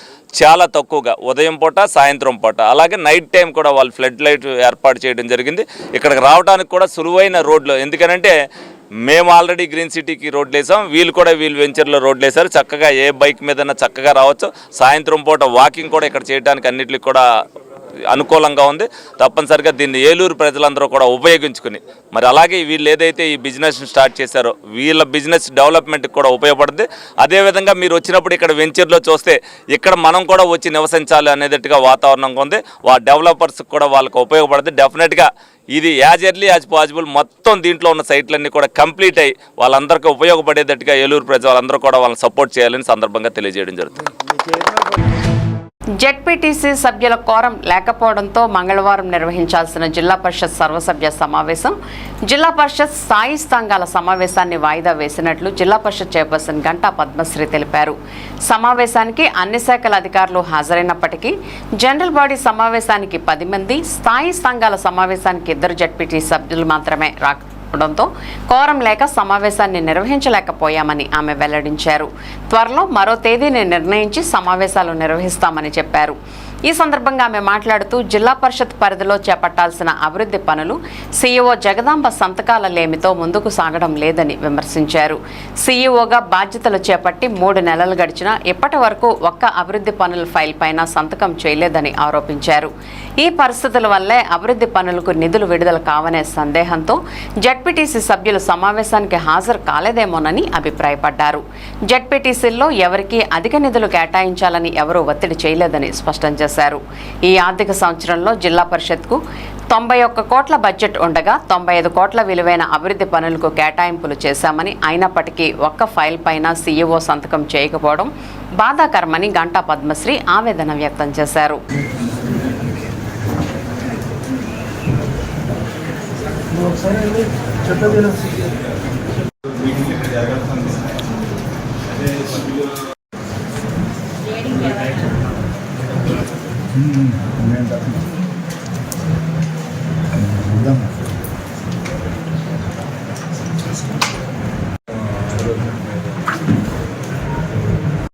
చాలా తక్కువగా ఉదయం పూట, సాయంత్రం పూట, అలాగే నైట్ టైం కూడా వాళ్ళు ఫ్లడ్ లైట్ ఏర్పాటు చేయడం జరిగింది. ఇక్కడికి రావడానికి కూడా సులువైన రోడ్లు, ఎందుకనంటే మేము ఆల్రెడీ గ్రీన్ సిటీకి రోడ్లు వేసాం, వీళ్ళు వెంచర్లో రోడ్లు వేశారు. చక్కగా ఏ బైక్ మీదన్నా చక్కగా రావచ్చు. సాయంత్రం పూట వాకింగ్ కూడా ఇక్కడ చేయడానికి అన్నిటికి కూడా అనుకూలంగా ఉంది. తప్పనిసరిగా దీన్ని ఏలూరు ప్రజలందరూ కూడా ఉపయోగించుకుని మరి అలాగే వీళ్ళు ఏదైతే ఈ బిజినెస్ స్టార్ట్ చేశారో వీళ్ళ బిజినెస్ డెవలప్మెంట్కి కూడా ఉపయోగపడుతుంది. అదేవిధంగా మీరు వచ్చినప్పుడు ఇక్కడ వెంచర్లో చూస్తే ఇక్కడ మనం కూడా వచ్చి నివసించాలి అనేటట్టుగా వాతావరణంగా ఉంది. డెవలపర్స్కి కూడా వాళ్ళకి ఉపయోగపడుతుంది. డెఫినెట్గా ఇది యాజ్ ఎర్లీ యాజ్ పాసిబుల్ మొత్తం దీంట్లో ఉన్న సైట్లన్నీ కూడా కంప్లీట్ అయ్యి వాళ్ళందరికీ ఉపయోగపడేటట్టుగా ఏలూరు ప్రజలందరూ కూడా వాళ్ళని సపోర్ట్ చేయాలని సందర్భంగా తెలియజేయడం జరుగుతుంది. జెడ్పీటీసీ సభ్యుల కోరం లేకపోవడంతో మంగళవారం నిర్వహించాల్సిన జిల్లా పరిషత్ సర్వసభ్య సమావేశం, జిల్లా పరిషత్ స్థాయి సంఘాల సమావేశాన్ని వాయిదా వేసినట్లు జిల్లా పరిషత్ చైర్పర్సన్ గంటా పద్మశ్రీ తెలిపారు. సమావేశానికి అన్ని శాఖల అధికారులు హాజరైనప్పటికీ జనరల్ బాడీ సమావేశానికి 10 మంది, స్థాయి సంఘాల సమావేశానికి 2 జెడ్పీటీసీ సభ్యులు మాత్రమే ఉండడంతో కోరం లేక సమావేశాన్ని నిర్వహించలేకపోయామని ఆమె వెల్లడించారు. త్వరలో మరో తేదీని నిర్ణయించి సమావేశాలు నిర్వహిస్తామని చెప్పారు. ఈ సందర్భంగా ఆమె మాట్లాడుతూ జిల్లా పరిషత్ పరిధిలో చేపట్టాల్సిన అభివృద్ధి పనులు సీఈఓ జగదాంబ సంతకాల లేమితో ముందుకు సాగడం లేదని విమర్శించారు. సీఈఓగా బాధ్యతలు చేపట్టి 3 నెలలు గడిచినా ఇప్పటి వరకు ఒక్క అభివృద్ధి పనుల ఫైల్ పైన సంతకం చేయలేదని ఆరోపించారు. ఈ పరిస్థితుల వల్లే అభివృద్ధి పనులకు నిధులు విడుదల కావనే సందేహంతో జడ్పీటీసీ సభ్యులు సమావేశానికి హాజరు కాలేదేమోనని అభిప్రాయపడ్డారు. జడ్పీటీసీల్లో ఎవరికీ అధిక నిధులు కేటాయించాలని ఎవరూ ఒత్తిడి చేయలేదని స్పష్టం చేశారు. ఈ ఆర్థిక సంవత్సరంలో జిల్లా పరిషత్కు 91 కోట్ల బడ్జెట్ ఉండగా 95 కోట్ల విలువైన అభివృద్ధి పనులకు కేటాయింపులు చేశామని, అయినప్పటికీ ఒక్క ఫైల్ పైన సీఈఓ సంతకం చేయకపోవడం బాధాకరమని గంటా పద్మశ్రీ ఆవేదన వ్యక్తం చేశారు.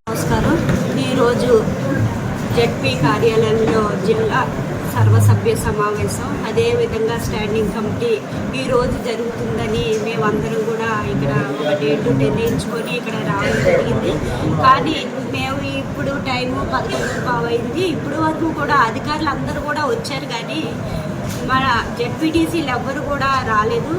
నమస్కారం. ఈరోజు జెడ్పీ కార్యాలయంలో జిల్లా సర్వసభ్య సమావేశం, అదేవిధంగా స్టాండింగ్ కమిటీ ఈరోజు జరుగుతుందని మేమందరం కూడా ఇక్కడ ఒక డేట్ నిర్ణయించుకొని ఇక్కడ రావడం జరిగింది. కానీ మేము ఇప్పుడు టైము 11:15 అయింది. ఇప్పుడు వరకు కూడా అధికారులు అందరూ కూడా వచ్చారు, కానీ మన జెడ్పీటీసీలు ఎవ్వరు కూడా రాలేదు.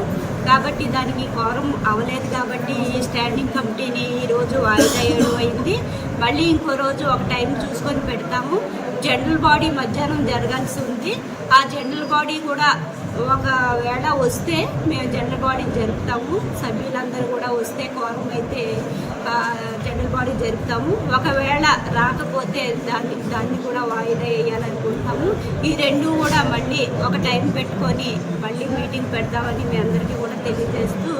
కాబట్టి దానికి కోరం అవ్వలేదు. కాబట్టి ఈ స్టాండింగ్ కమిటీని ఈరోజు వాయిదా వేయడం అయింది. మళ్ళీ ఇంకో రోజు ఒక టైం చూసుకొని పెడతాము. జనరల్ బాడీ మధ్యాహ్నం జరగాల్సి ఉంది. ఆ జనరల్ బాడీ కూడా ఒకవేళ వస్తే మేము జనరల్ బాడీ జరుపుతాము. సభ్యులందరూ కూడా వస్తే కోరం అయితే జనరల్ బాడీ జరుపుతాము. ఒకవేళ రాకపోతే దాన్ని కూడా వాయిదా వేయాలనుకుంటాము. ఈ రెండు కూడా మళ్ళీ ఒక టైం పెట్టుకొని మళ్ళీ మీటింగ్ పెడతామని మీ అందరికీ కూడా తెలియజేస్తూ,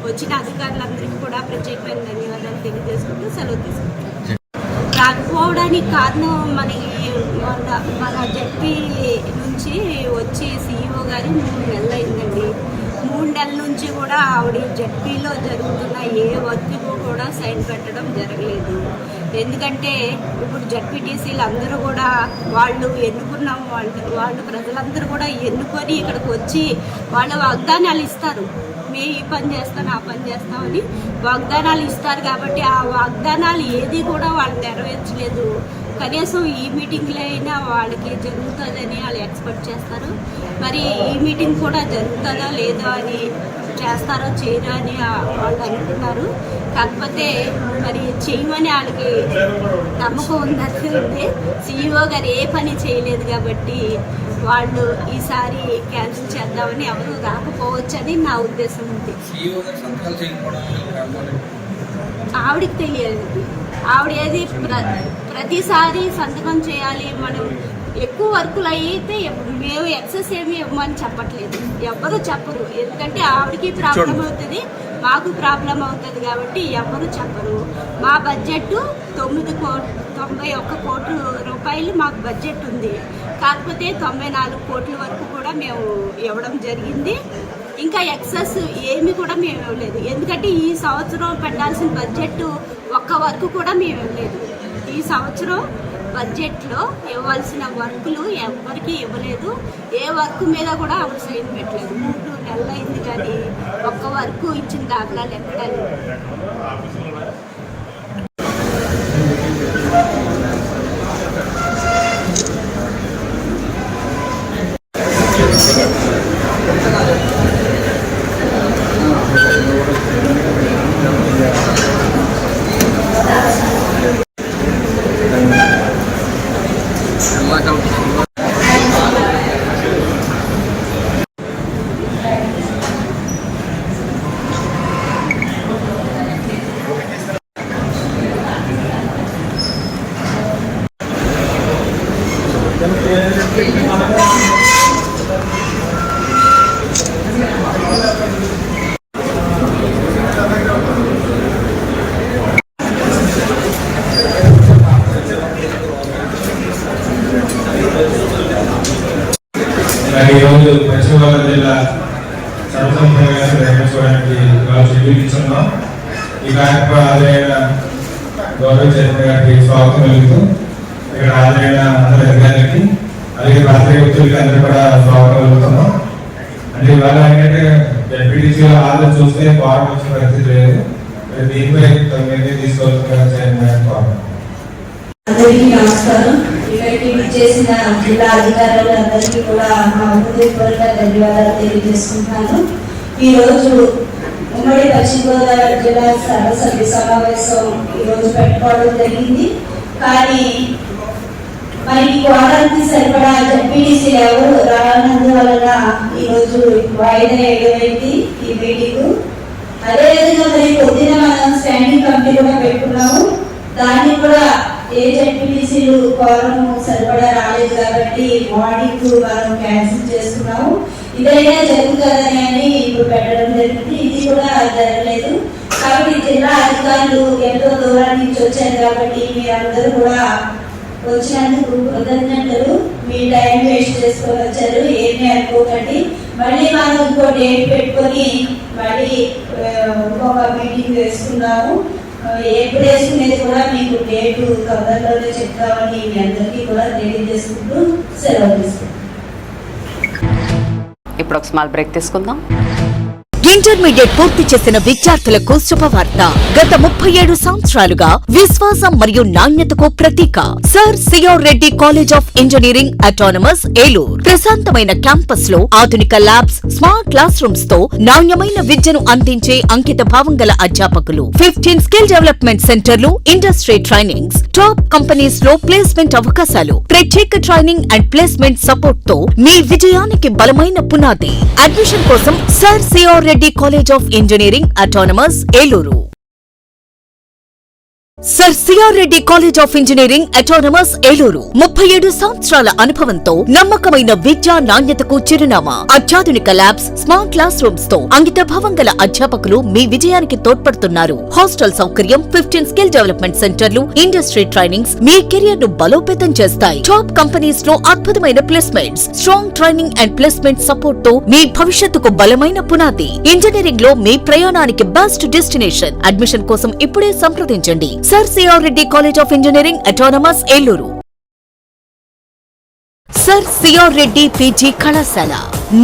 వచ్చిన అధికారులందరికీ కూడా ప్రత్యేకమైన ధన్యవాదాలు తెలియజేసుకుంటూ సెలవు తీసుకుంటాం. రాకపోవడానికి కారణం మన జడ్పీ నుంచి వచ్చి సీఈఓ గారు 3 నెలలు అయిందండి. 3 నెలల నుంచి కూడా ఆవిడ జడ్పీలో జరుగుతున్న ఏ వర్క్ కూడా సైన్ పెట్టడం జరగలేదు. ఎందుకంటే ఇప్పుడు జడ్పీటీసీలు అందరూ కూడా వాళ్ళు ఎన్నుకున్నాం, వాళ్ళు ప్రజలందరూ కూడా ఎన్నుకొని ఇక్కడికి వచ్చి వాళ్ళ వాగ్దానాలు ఇస్తారు. మేము ఈ పని చేస్తాం, ఆ పని చేస్తామని వాగ్దానాలు ఇస్తారు. కాబట్టి ఆ వాగ్దానాలు ఏది కూడా వాళ్ళు నెరవేర్చలేదు. కనీసం ఈ మీటింగ్లో అయినా వాళ్ళకి జరుగుతుందని వాళ్ళు ఎక్స్పెక్ట్ చేస్తారు. మరి ఈ మీటింగ్ కూడా జరుగుతుందా లేదా అని, చేస్తారో చేయరా అని వాళ్ళు అనుకున్నారు. కాకపోతే మరి చేయమని వాళ్ళకి నమ్మకం ఉంది. సీఈఓ గారు ఏ పని చేయలేదు కాబట్టి వాళ్ళు ఈసారి క్యాన్సిల్ చేద్దామని ఎవరు రాకపోవచ్చని నా ఉద్దేశం ఉంది. ఆవిడకి తెలియదు. ఆవిడ ఏది ప్రతిసారి సంతకం చేయాలి, మనం ఎక్కువ వర్కులు అయితే మేము ఎక్సెస్ ఏమి ఇవ్వమని చెప్పట్లేదు, ఎవ్వరూ చెప్పరు. ఎందుకంటే ఆవిడకి ప్రాబ్లం అవుతుంది, మాకు ప్రాబ్లం అవుతుంది. కాబట్టి ఎవ్వరూ చెప్పరు. మా బడ్జెట్ 91 కోట్ల రూపాయలు మాకు బడ్జెట్ ఉంది. కాకపోతే 94 కోట్ల వరకు కూడా మేము ఇవ్వడం జరిగింది. ఇంకా ఎక్సెస్ ఏమి కూడా మేము ఇవ్వలేదు. ఎందుకంటే ఈ సంవత్సరం పెట్టాల్సిన బడ్జెట్ ఒక్క వర్క్ కూడా మేము ఇవ్వలేదు. ఈ సంవత్సరం బడ్జెట్లో ఇవ్వాల్సిన వర్కులు ఎవరికి ఇవ్వలేదు. ఏ వర్క్ మీద కూడా ఆవిడ సైన్ పెట్టలేదు. 3 నెలలు అయింది, కానీ ఒక్క వర్క్ ఇచ్చిన దాఖలాలు ఎక్కడా లేవు. ఈరోజు పశ్చిమ గోదావరి జిల్లా ప్రభుత్వం ఉపయోగాన్ని నిర్వహించుకోవడానికి షెడ్యూల్ ఇచ్చున్నాం. ఈ కార్యక్రమం హాజరైన గౌరవ చైర్మన్ గారికి స్వాగతం కలుగుతూ ఇక్కడ హాజరైన అందరి అధికారులకి అలాగే పాత్రికేయ వ్యక్తులకి అందరూ కూడా స్వాగతం కలుగుతున్నాం. అంటే ఇవాళ ఏంటంటే జడ్పీటీసీ హాజరు చూస్తే ఫారం వచ్చిన పరిస్థితి లేదు. దీనిపై తొమ్మిది తీసుకోవాల్సిన చైర్మన్ గారికి ఫారం. అందరికీ నమస్కారం. ఇక్కడికి విచ్చేసిన జిల్లా అధికారులందరికీ కూడా మా హృదయపూర్వక ధన్యవాదాలు తెలియజేసుకుంటున్నాను. ఈరోజు ఉమ్మడి పశ్చిమ గోదావరి జిల్లా సర్వసభ్య సమావేశం ఈరోజు పెట్టుకోవడం జరిగింది. కానీ మరి కోరానికి సరిపడా జడ్పీటీసీ ఎవరు రానందువలన ఈరోజు వాయిదా వేయడమైంది ఈ మీటింగ్. అదేవిధంగా మరి పొద్దున మనం స్టాండింగ్ కమిటీ కూడా పెట్టుకున్నాము. దాన్ని కూడా ఏ జడ్పీటీసీలు కోరం సరిపడా రాలేదు కాబట్టి మార్నింగ్ మనం క్యాన్సిల్ చేసుకున్నాము. ఇదైనా జరుగుతుందని అని ఇప్పుడు పెట్టడం జరిగింది. ఇది కూడా జరగలేదు. కాబట్టి జిల్లా అధికారులు ఎంతో దూరం నుంచి వచ్చారు కాబట్టి మీరందరూ కూడా వచ్చినందుకు కృతజ్ఞతలు. మీ టైం వేస్ట్ చేసుకొని వచ్చారు, ఏమీ అనుకోకండి. మళ్ళీ మనం ఇంకో డేట్ పెట్టుకొని మళ్ళీ ఇంకొక మీటింగ్ వేసుకున్నాము. ఎప్పుడు వేసుకునేది కూడా మీకు డేటు తొందరలోనే చెప్తామని మీ అందరికీ కూడా తెలియజేసుకుంటూ సెలవు తీసుకుంటాం. ఇప్పుడు ఒక స్మాల్ బ్రేక్ తీసుకుందాం. ఇంటర్మీడియట్ పూర్తి చేసిన విద్యార్థులకు శుభవార్త. గత 37 సంవత్సరాలుగా విశ్వాసం మరియు నాణ్యతకు ప్రతీక sir CR Reddy college of engineering autonomous Eluru. ప్రశాంతమైన క్యాంపస్ లో ఆధునిక ల్యాబ్స్, స్మార్ట్ క్లాస్ రూమ్స్ తో నాణ్యమైన విద్యను అందించే అంకిత భావం గల అధ్యాపకులు, 15 స్కిల్ డెవలప్మెంట్ సెంటర్లు, ఇండస్ట్రీ ట్రైనింగ్స్, టాప్ కంపెనీస్ లో ప్లేస్మెంట్ అవకాశాలు, ప్రత్యేక ట్రైనింగ్ అండ్ ప్లేస్మెంట్ సపోర్ట్ తో మీ విజయానికి బలమైన పునాది. అడ్మిషన్ కోసం sir CR Reddy college of engineering autonomous Eluru. Sir CR Reddy college of engineering autonomous Eluru 37 సంవత్సరాల అనుభవంతో నమ్మకమైన విద్యా నాణ్యతకు చిరునామా. అత్యాధునిక ల్యాబ్స్, స్మార్ట్ క్లాస్ రూమ్స్ తో అంకిత భావం గల అధ్యాపకులు మీ విజయానికి తోడ్పడుతున్నారు. హాస్టల్ సౌకర్యం, 15 స్కిల్ డెవలప్మెంట్ సెంటర్లు, ఇండస్ట్రీ ట్రైనింగ్స్ మీ కెరియర్ ను బలోపేతం చేస్తాయి. టాప్ కంపెనీస్ లో అద్భుతమైన placements, strong training and placement support తో మీ భవిష్యత్తుకు బలమైన పునాది. ఇంజనీరింగ్ లో మీ ప్రయాణానికి బెస్ట్ డెస్టినేషన్. అడ్మిషన్ కోసం ఇప్పుడే సంప్రదించండి. Sir CR Reddy college of engineering autonomous Eluru. Sir CR Reddy PG కళాశాల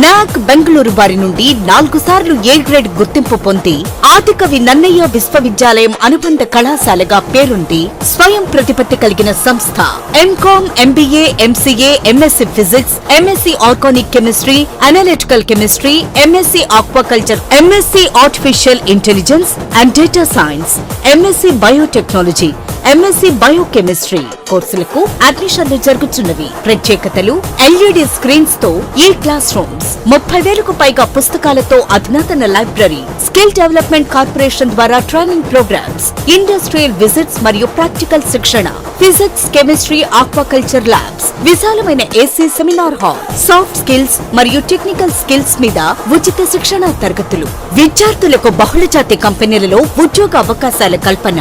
నాక్ బెంగళూరు వారి నుండి 4 సార్లు ఏ గ్రేడ్ గుర్తింపు పొంది ఆదికవి నన్నయ్య విశ్వవిద్యాలయం అనుబంధ కళాశాలగా పేరుంది. స్వయం ప్రతిపత్తి కలిగిన సంస్థ. MCom, MBA, MCA, MSc physics, MSc organic chemistry, analytical chemistry, MSc aquaculture, MSc artificial intelligence and data science, MSc biotechnology, MSc biochemistry కోర్సులకు అడ్మిషన్లు జరుగుతున్నవి. ప్రత్యేకతలు: ఎల్ఈడి స్క్రీన్స్ తో ఈ క్లాస్ రూమ్స్, 30,000కు పైగా పుస్తకాలతో అధునాతన లైబ్రరీ, స్కిల్ డెవలప్మెంట్ కార్పొరేషన్ ద్వారా ట్రైనింగ్ ప్రోగ్రామ్స్, ఇండస్ట్రియల్ విజిట్స్ మరియు ప్రాక్టికల్ శిక్షణ, ఫిజిక్స్, కెమిస్ట్రీ, ఆక్వాకల్చర్ ల్యాబ్స్, విశాలమైన AC seminar hall, soft skills మరియు టెక్నికల్ స్కిల్స్ మీద ఉచిత శిక్షణ తరగతులు, విద్యార్థులకు బహుళజాతి కంపెనీలలో ఉద్యోగ అవకాశాల కల్పన,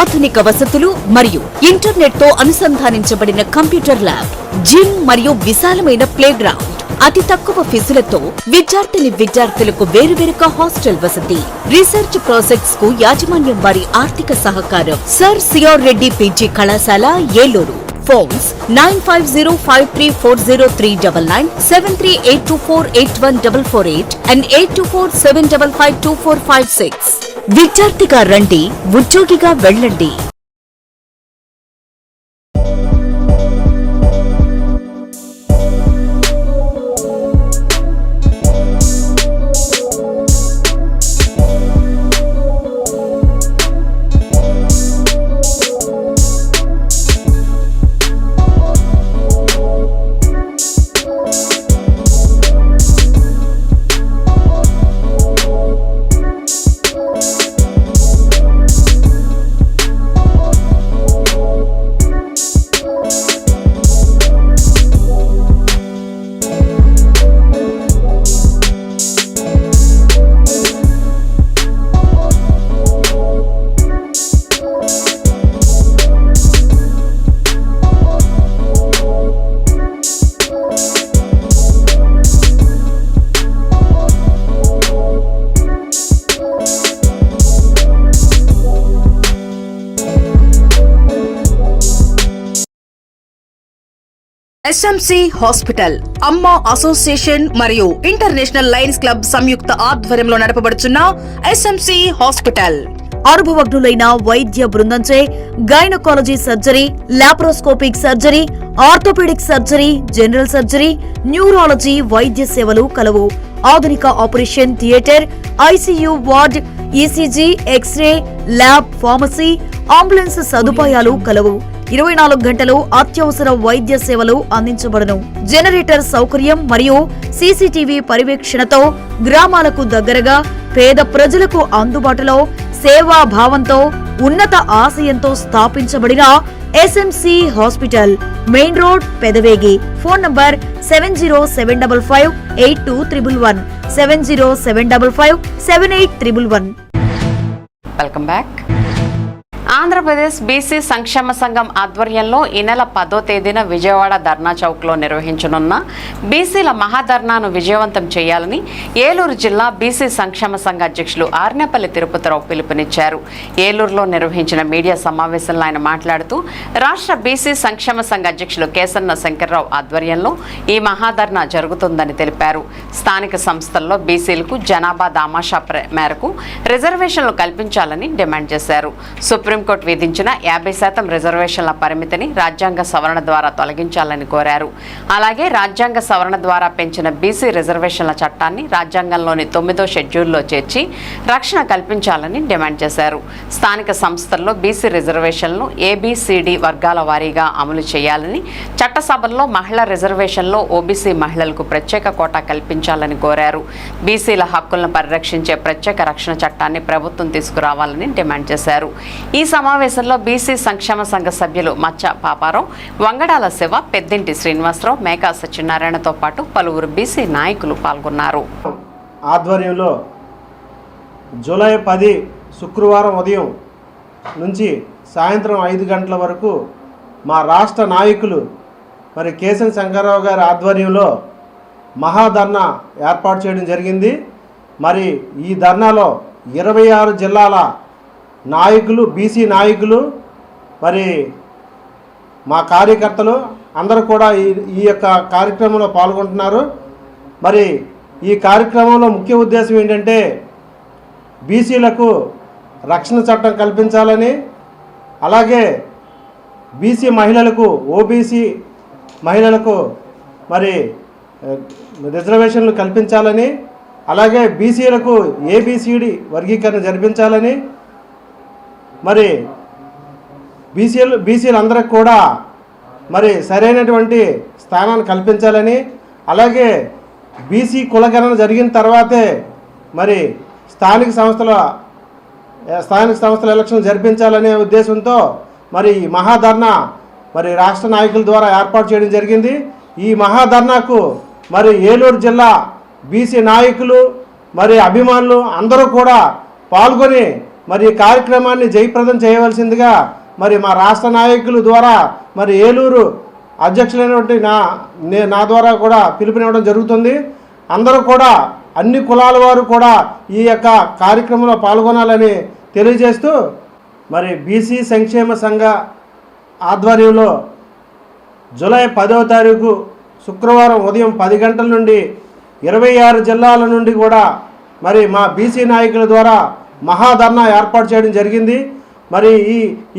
ఆధునిక వసతులు మరియు ఇంటర్నెట్ తో అనుసంధానించబడిన కంప్యూటర్ ల్యాబ్, జిమ్ మరియు విశాలమైన ప్లే గ్రౌండ్, అతి తక్కువ ఫీజులతో విద్యార్థులకు వేరువేరుగా హాస్టల్ వసతి, రీసెర్చ్ ప్రాజెక్ట్స్ కు యాజమాన్యం వారి ఆర్థిక సహకారం. సర్ సిఆర్ రెడ్డి పీజీ కళాశాల ఏలూరు. Phones 9505340399, 7382481448 and 8247552456. విద్యార్థిగా రండి, ఉద్యోగిగా వెళ్ళండి. ఎస్ఎంసి హాస్పిటల్ అమ్మ అసోసియేషన్ మరియు ఇంటర్నేషనల్ లయన్స్ క్లబ్ సంయుక్త ఆధ్వర్యంలో నడపబడుచున్న ఎస్ఎంసి హాస్పిటల్ అనుభవజ్ఞులైన వైద్య బృందంచే gynaecology surgery, laparoscopic surgery, orthopaedic surgery, general surgery, neurology వైద్య సేవలు కలవు. ఆధునిక operation theatre, ICU ward, ECG, X-ray, lab, pharmacy, ambulance సదుపాయాలు కలవు. 24 గంటలు అత్యవసర వైద్య సేవలు అందించబడును. జనరేటర్ సౌకర్యం మరియు సీసీటీవీ పర్యవేక్షణతో గ్రామాలకు దగ్గరగా పేద ప్రజలకు అందుబాటులో సేవా భావంతో ఉన్నత ఆశయంతో స్థాపించబడిన SMC hospital, main road, Pedavegi. Phone number 7075582111 70755811. Welcome back. Andhra Pradesh BC సంక్షేమ సంఘం ఆధ్వర్యంలో ఈ నెల 10వ తేదీన విజయవాడ ధర్నా చౌక్లో నిర్వహించనున్న బీసీల మహాధర్నాను విజయవంతం చేయాలని ఏలూరు జిల్లా బీసీ సంక్షేమ సంఘ అధ్యక్షులు ఆర్నేపల్లి తిరుపతిరావు పిలుపునిచ్చారు. ఏలూరులో నిర్వహించిన మీడియా సమావేశంలో ఆయన మాట్లాడుతూ రాష్ట్ర బీసీ సంక్షేమ సంఘ అధ్యక్షులు కేసన్న శంకర్రావు ఆధ్వర్యంలో ఈ మహాధర్నా జరుగుతుందని తెలిపారు. స్థానిక సంస్థల్లో బీసీలకు జనాభా దామాషా మేరకు రిజర్వేషన్లు కల్పించాలని డిమాండ్ చేశారు. సుప్రీంకోర్టు విధించిన 50% రిజర్వేషన్ల పరిమితిని రాజ్యాంగ సవరణ ద్వారా తొలగించాలని కోరారు. అలాగే రాజ్యాంగ సవరణ ద్వారా పెంచిన బీసీ రిజర్వేషన్ల చట్టాన్ని రాజ్యాంగంలోని 9వ షెడ్యూల్లో చేర్చి రక్షణ కల్పించాలని డిమాండ్ చేశారు. స్థానిక సంస్థల్లో బీసీ రిజర్వేషన్లను ఏబీసీడీ వర్గాల వారీగా అమలు చేయాలని, చట్టసభల్లో మహిళా రిజర్వేషన్లో ఓబీసీ మహిళలకు ప్రత్యేక కోటా కల్పించాలని కోరారు. బీసీల హక్కులను పరిరక్షించే ప్రత్యేక రక్షణ చట్టాన్ని ప్రభుత్వం తీసుకురావాలని డిమాండ్ చేశారు. ఈ సమావేశంలో బీసీ సంక్షేమ సంఘ సభ్యులు మచ్చ పాపారావు, వంగడాల శివ, పెద్దింటి శ్రీనివాసరావు, మేకా సత్యనారాయణతో పాటు పలువురు బీసీ నాయకులు పాల్గొన్నారు. ఆధ్వర్యంలో జూలై 10 శుక్రవారం ఉదయం నుంచి సాయంత్రం 5 గంటల వరకు మా రాష్ట్ర నాయకులు మరి కేసన్ శంకర్రావు గారి ఆధ్వర్యంలో మహాధర్నా ఏర్పాటు చేయడం జరిగింది. మరి ఈ ధర్నాలో 26 జిల్లాల నాయకులు, బీసీ నాయకులు, మరి మా కార్యకర్తలు అందరూ కూడా ఈ యొక్క కార్యక్రమంలో పాల్గొంటున్నారు. మరి ఈ కార్యక్రమంలో ముఖ్య ఉద్దేశం ఏంటంటే బీసీలకు రక్షణ చట్టం కల్పించాలని, అలాగే బీసీ మహిళలకు, ఓబీసీ మహిళలకు మరి రిజర్వేషన్లు కల్పించాలని, అలాగే బీసీలకు ఏబీసీడీ వర్గీకరణ జరిపించాలని, మరి బీసీలందరికి కూడా మరి సరైనటువంటి స్థానాన్ని కల్పించాలని, అలాగే బీసీ కులగణన జరిగిన తర్వాతే మరి స్థానిక సంస్థల ఎలక్షన్ జరిపించాలనే ఉద్దేశంతో మరి ఈ మహాధర్నా మరి రాష్ట్ర నాయకుల ద్వారా ఏర్పాటు చేయడం జరిగింది. ఈ మహాధర్నాకు మరి ఏలూరు జిల్లా బీసీ నాయకులు మరి అభిమానులు అందరూ కూడా పాల్గొని మరి ఈ కార్యక్రమాన్ని జయప్రదం చేయవలసిందిగా మరి మా రాష్ట్ర నాయకుల ద్వారా మరి ఏలూరు అధ్యక్షులైనటువంటి నా ద్వారా కూడా పిలుపునివ్వడం జరుగుతుంది. అందరూ కూడా అన్ని కులాల వారు కూడా ఈ యొక్క కార్యక్రమంలో పాల్గొనాలని తెలియజేస్తూ మరి బీసీ సంక్షేమ సంఘ ఆధ్వర్యంలో జూలై 10వ తారీఖు శుక్రవారం ఉదయం 10 గంటల నుండి 26 జిల్లాల నుండి కూడా మరి మా బీసీ నాయకుల ద్వారా మహాధర్నా ఏర్పాటు చేయడం జరిగింది. మరి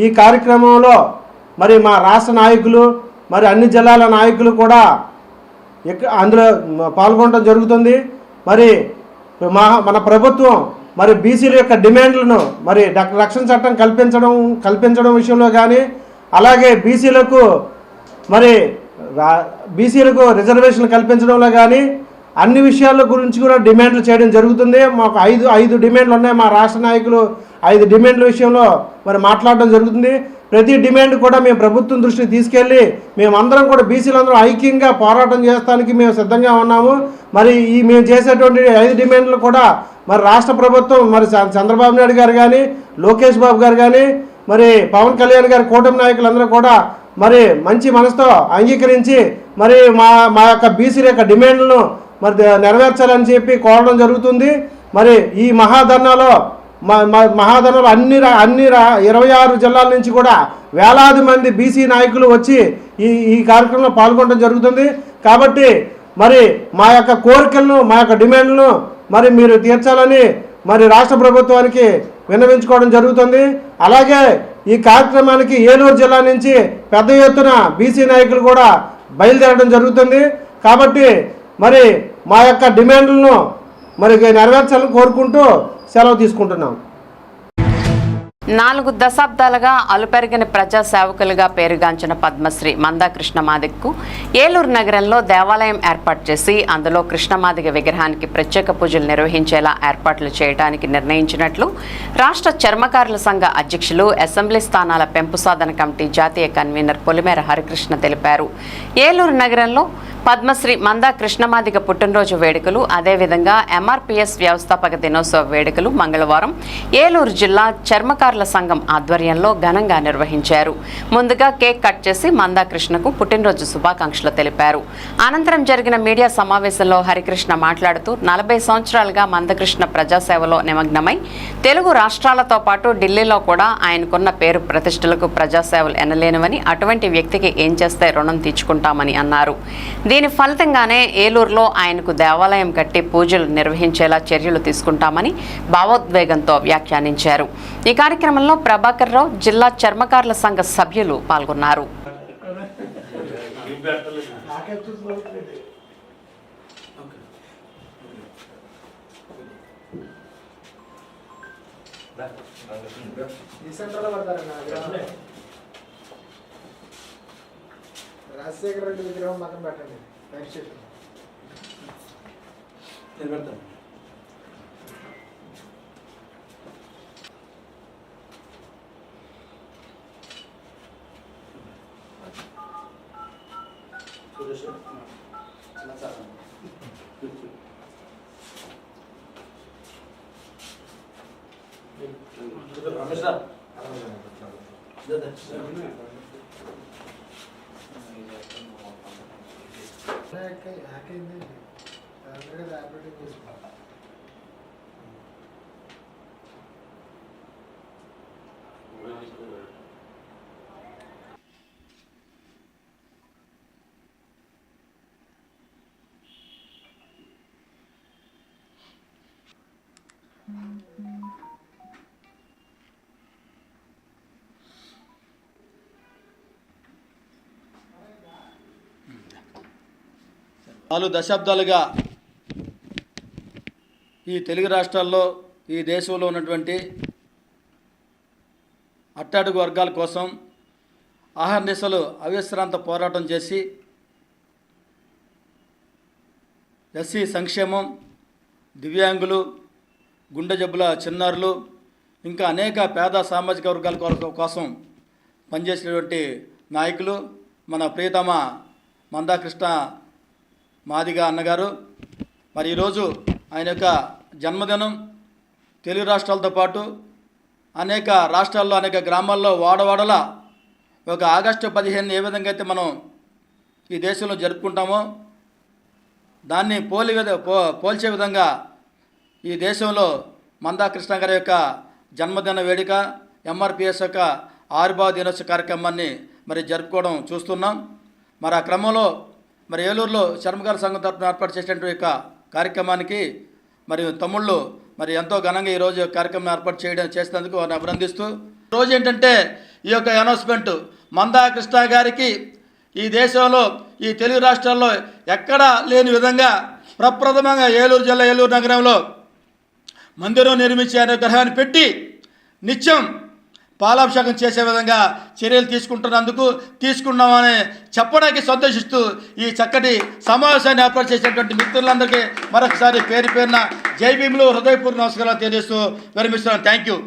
ఈ కార్యక్రమంలో మరి మా రాష్ట్ర నాయకులు మరి అన్ని జిల్లాల నాయకులు కూడా అందులో పాల్గొనడం జరుగుతుంది. మరి మన ప్రభుత్వం మరి బీసీల యొక్క డిమాండ్లను మరి రక్షణ చట్టం కల్పించడం విషయంలో కానీ, అలాగే బీసీలకు రిజర్వేషన్లు కల్పించడంలో కానీ అన్ని విషయాల గురించి కూడా డిమాండ్లు చేయడం జరుగుతుంది. మాకు ఐదు డిమాండ్లు ఉన్నాయి. మా రాష్ట్ర నాయకులు 5 డిమాండ్ల విషయంలో మరి మాట్లాడడం జరుగుతుంది. ప్రతి డిమాండ్ కూడా మేము ప్రభుత్వం దృష్టికి తీసుకెళ్ళి మేమందరం కూడా బీసీలందరూ ఐక్యంగా పోరాటం చేస్తానికి మేము సిద్ధంగా ఉన్నాము. మరి మేము చేసేటువంటి 5 డిమాండ్లు కూడా మరి రాష్ట్ర ప్రభుత్వం మరి చంద్రబాబు నాయుడు గారు కానీ, లోకేష్ బాబు గారు కానీ, మరి పవన్ కళ్యాణ్ గారి కూటమి నాయకులందరూ కూడా మరి మంచి మనసుతో అంగీకరించి మరి మా యొక్క బీసీల యొక్క డిమాండ్లను మరి నెరవేర్చాలని చెప్పి కోరడం జరుగుతుంది. మరి ఈ మహాధర్నాలో అన్ని 26 జిల్లాల నుంచి కూడా వేలాది మంది బీసీ నాయకులు వచ్చి ఈ కార్యక్రమంలో పాల్గొనడం జరుగుతుంది. కాబట్టి మరి మా యొక్క కోరికలను, మా యొక్క డిమాండ్లను మరి మీరు తీర్చాలని మరి రాష్ట్ర ప్రభుత్వానికి విన్నవించుకోవడం జరుగుతుంది. అలాగే ఈ కార్యక్రమానికి ఏలూరు జిల్లా నుంచి పెద్ద ఎత్తున బీసీ నాయకులు కూడా బయలుదేరడం జరుగుతుంది. కాబట్టి మరి మా యొక్క డిమాండ్లను మరి నెరవేర్చాలని కోరుకుంటూ సెలవు తీసుకుంటున్నాం. 4 దశాబ్దాలుగా అలుపెరిగిన ప్రజా సేవకులుగా పేరుగాంచిన పద్మశ్రీ మందా కృష్ణమాదిగకు ఏలూరు నగరంలో దేవాలయం ఏర్పాటు చేసి అందులో కృష్ణమాదిగ విగ్రహానికి ప్రత్యేక పూజలు నిర్వహించేలా ఏర్పాట్లు చేయడానికి నిర్ణయించినట్లు రాష్ట్ర చర్మకారుల సంఘ అధ్యక్షులు, అసెంబ్లీ స్థానాల పెంపు సాధన కమిటీ జాతీయ కన్వీనర్ పొలిమేర హరికృష్ణ తెలిపారు. ఏలూరు నగరంలో పద్మశ్రీ మందా కృష్ణమాదిగ పుట్టినరోజు వేడుకలు, అదేవిధంగా ఎంఆర్పీఎస్ వ్యవస్థాపక దినోత్సవ వేడుకలు మంగళవారం ఏలూరు జిల్లా చర్మకారుల సంఘం ఆధ్వర్యంలో ఘనంగా నిర్వహించారు. ముందుగా కేక్ కట్ చేసి మందా కృష్ణకు పుట్టినరోజు శుభాకాంక్షలు తెలిపారు. అనంతరం జరిగిన మీడియా సమావేశంలో హరికృష్ణ మాట్లాడుతూ 40 సంవత్సరాలుగా మందకృష్ణ ప్రజాసేవలో నిమగ్నమై తెలుగు రాష్ట్రాలతో పాటు ఢిల్లీలో కూడా ఆయనకున్న పేరు ప్రతిష్టలకు ప్రజాసేవలు ఎనలేనివని, అటువంటి వ్యక్తికి ఏం చేస్తే రుణం తీర్చుకుంటామని అన్నారు. దీని ఫలితంగానే ఏలూరులో ఆయనకు దేవాలయం కట్టి పూజలు నిర్వహించేలా చర్యలు తీసుకుంటామని భావోద్వేగంతో వ్యాఖ్యానించారు. ఈ కార్యక్రమంలో ప్రభాకర్ రావు, జిల్లా చర్మకారుల సంఘ సభ్యులు పాల్గొన్నారు. రాజశేఖర రెడ్డి విగ్రహం మాత్రం పెట్టండి. నాలుగు దశాబ్దాలుగా ఈ తెలుగు రాష్ట్రాల్లో, ఈ దేశంలో ఉన్నటువంటి అట్టడుగు వర్గాల కోసం అహర్నిశలు అవిశ్రాంత పోరాటం చేసి ఎస్సీ సంక్షేమం, దివ్యాంగులు, గుండె జబ్బుల చిన్నారులు, ఇంకా అనేక పేద సామాజిక వర్గాల కోసం పనిచేసినటువంటి నాయకులు మన ప్రియతమ మందా కృష్ణ మాదిగ అన్నగారు. మరి ఈరోజు ఆయన యొక్క జన్మదినం తెలుగు రాష్ట్రాలతో పాటు అనేక రాష్ట్రాల్లో, అనేక గ్రామాల్లో, వాడవాడల ఒక ఆగస్టు 15 ఏ విధంగా అయితే మనం ఈ దేశంలో జరుపుకుంటామో దాన్ని పోల్చే విధంగా ఈ దేశంలో మందా కృష్ణ గారి యొక్క జన్మదిన వేడుక, ఎంఆర్పిఎస్ యొక్క ఆవిర్భావ దినోత్సవ కార్యక్రమాన్ని మరి జరుపుకోవడం చూస్తున్నాం. మరి ఆ క్రమంలో మరి ఏలూరులో చర్మకారుల సంఘం తరఫున ఏర్పాటు చేసినటువంటి యొక్క కార్యక్రమానికి మరి తమ్ముళ్ళు మరి ఎంతో ఘనంగా ఈరోజు కార్యక్రమం ఏర్పాటు చేసినందుకు వారిని అభినందిస్తూ, ఈరోజు ఏంటంటే ఈ యొక్క అనౌన్స్మెంట్ మందా కృష్ణ గారికి ఈ దేశంలో, ఈ తెలుగు రాష్ట్రాల్లో ఎక్కడా లేని విధంగా ప్రప్రథమంగా ఏలూరు జిల్లా, ఏలూరు నగరంలో మందిరం నిర్మించి ఆయన గ్రహాన్ని పెట్టి నిత్యం పాలాభిషేకం చేసే విధంగా చర్యలు తీసుకున్నామని చెప్పడానికి సంతోషిస్తూ ఈ చక్కటి సమావేశాన్ని ఏర్పాటు చేసినటువంటి మిత్రులందరికీ మరొకసారి పేరు పేరున జై భీములు, హృదయపూర్వక నమస్కారాలు తెలియజేస్తూ విరమిస్తున్నాను. Thank you.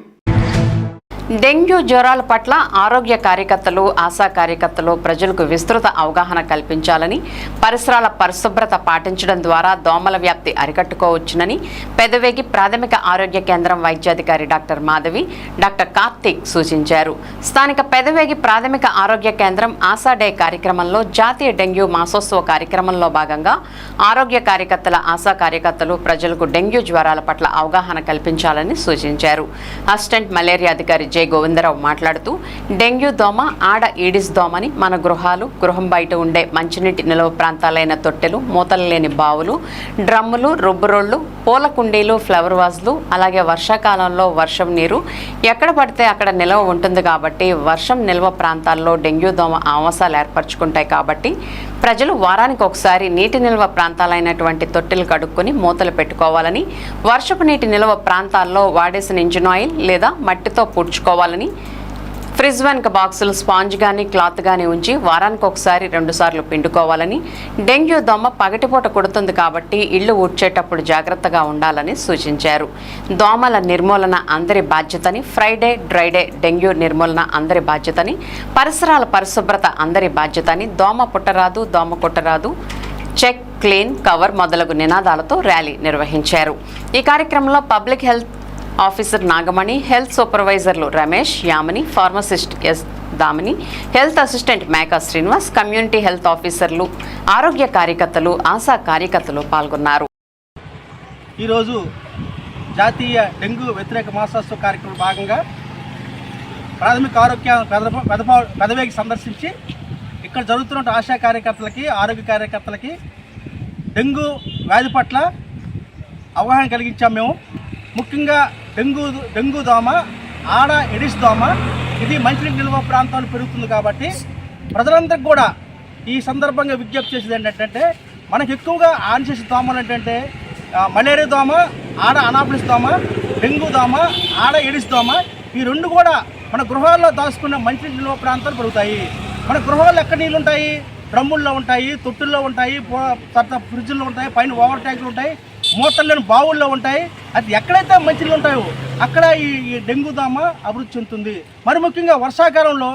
డెంగ్యూ జ్వరాల పట్ల ఆరోగ్య కార్యకర్తలు, ఆశా కార్యకర్తలు ప్రజలకు విస్తృత అవగాహన కల్పించాలని, పరిసరాల పరిశుభ్రత పాటించడం ద్వారా దోమల వ్యాప్తి అరికట్టుకోవచ్చునని పెదవేగి ప్రాథమిక ఆరోగ్య కేంద్రం వైద్యాధికారి డాక్టర్ మాధవి, డాక్టర్ కార్తీక్ సూచించారు. స్థానిక పెదవేగి ప్రాథమిక ఆరోగ్య కేంద్రం ఆశా డే కార్యక్రమంలో జాతీయ డెంగ్యూ మాసోత్సవ కార్యక్రమంలో భాగంగా ఆరోగ్య కార్యకర్తల, ఆశా కార్యకర్తలు ప్రజలకు డెంగ్యూ జ్వరాల పట్ల అవగాహన కల్పించాలని సూచించారు. అసిస్టెంట్ మలేరియా అధికారి జె గోవిందరావు మాట్లాడుతూ డెంగ్యూ దోమ ఆడ ఈడిస్ దోమని మన గృహాలు, గృహం బయట ఉండే మంచినీటి నిల్వ ప్రాంతాలైన తొట్టెలు, మూతలు లేని బావులు, డ్రమ్ములు, రుబ్బురోళ్లు, పూల కుండీలు, ఫ్లవర్ వాజ్లు, అలాగే వర్షాకాలంలో వర్షం నీరు ఎక్కడ పడితే అక్కడ నిల్వ ఉంటుంది కాబట్టి వర్షం నిల్వ ప్రాంతాల్లో డెంగ్యూ దోమ ఆవాసాలు ఏర్పరచుకుంటాయి కాబట్టి ప్రజలు వారానికి ఒకసారి నీటి నిల్వ ప్రాంతాలైనటువంటి తొట్టెలు కడుక్కొని మూతలు పెట్టుకోవాలని, వర్షపు నీటి నిల్వ ప్రాంతాల్లో వాడేసిన ఇంజిన్ ఆయిల్ లేదా మట్టితో పూడ్చుకోవాలని, ఫ్రిడ్జ్ వెనుక బాక్సులు స్పాంజ్ కానీ క్లాత్ కానీ ఉంచి వారానికి ఒకసారి 2 సార్లు పిండుకోవాలని, డెంగ్యూ దోమ పగటిపూట కుడుతుంది కాబట్టి ఇళ్లు ఊడ్చేటప్పుడు జాగ్రత్తగా ఉండాలని సూచించారు. దోమల నిర్మూలన అందరి బాధ్యతని, ఫ్రైడే డ్రైడే డెంగ్యూ నిర్మూలన అందరి బాధ్యతని, పరిసరాల పరిశుభ్రత అందరి బాధ్యతని, దోమ పుట్టరాదు, దోమ కొట్టరాదు, చెక్, క్లీన్, కవర్ మొదలగు నినాదాలతో ర్యాలీ నిర్వహించారు. ఈ కార్యక్రమంలో public health officer Nagamani, health సూపర్వైజర్లు Ramesh, Yamini, pharmacist S Damini, health assistant Meka Srinivas, community health ఆఫీసర్లు, ఆరోగ్య కార్యకర్తలు, ఆశా కార్యకర్తలు పాల్గొన్నారు. ఈరోజు జాతీయ డెంగ్యూ వ్యతిరేక మాసోత్సవ కార్యక్రమం భాగంగా ప్రాథమిక ఆరోగ్య పెదవేగి సందర్శించి ఇక్కడ జరుగుతున్న ఆశా కార్యకర్తలకి, ఆరోగ్య కార్యకర్తలకి డెంగ్యూ వ్యాధి పట్ల అవగాహన కలిగించాము. మేము ముఖ్యంగా డెంగ్యూ దోమ ఆడ ఎడిస్ దోమ ఇది మంచినీటి నిల్వ ప్రాంతాలు పెరుగుతుంది కాబట్టి ప్రజలందరికీ కూడా ఈ సందర్భంగా విజ్ఞప్తి చేసేది ఏంటంటే మనకు ఎక్కువగా ఆన్ చేసే దోమలు ఏంటంటే మలేరియా దోమ, ఆడ అనాఫిలిస్ దోమ, డెంగ్యూ దోమ, ఆడ ఎడిస్ దోమ ఈ రెండు కూడా మన గృహాల్లో దాచుకున్న మంచినీటి నిల్వ ప్రాంతాలు పెరుగుతాయి. మన గృహాల్లో ఎక్కడ నీళ్ళు ఉంటాయి? డ్రమ్ముల్లో ఉంటాయి, తొట్టుల్లో ఉంటాయి, తర్వాత ఫ్రిడ్జ్లో ఉంటాయి, పైన ఓవర్ ట్యాంకులు ఉంటాయి, మూతల్లోని బావుల్లో ఉంటాయి. అది ఎక్కడైతే మంచినీళ్ళు ఉంటాయో అక్కడ ఈ డెంగ్యూ దోమ అభివృద్ధి చెందుతుంది. మరి ముఖ్యంగా వర్షాకాలంలో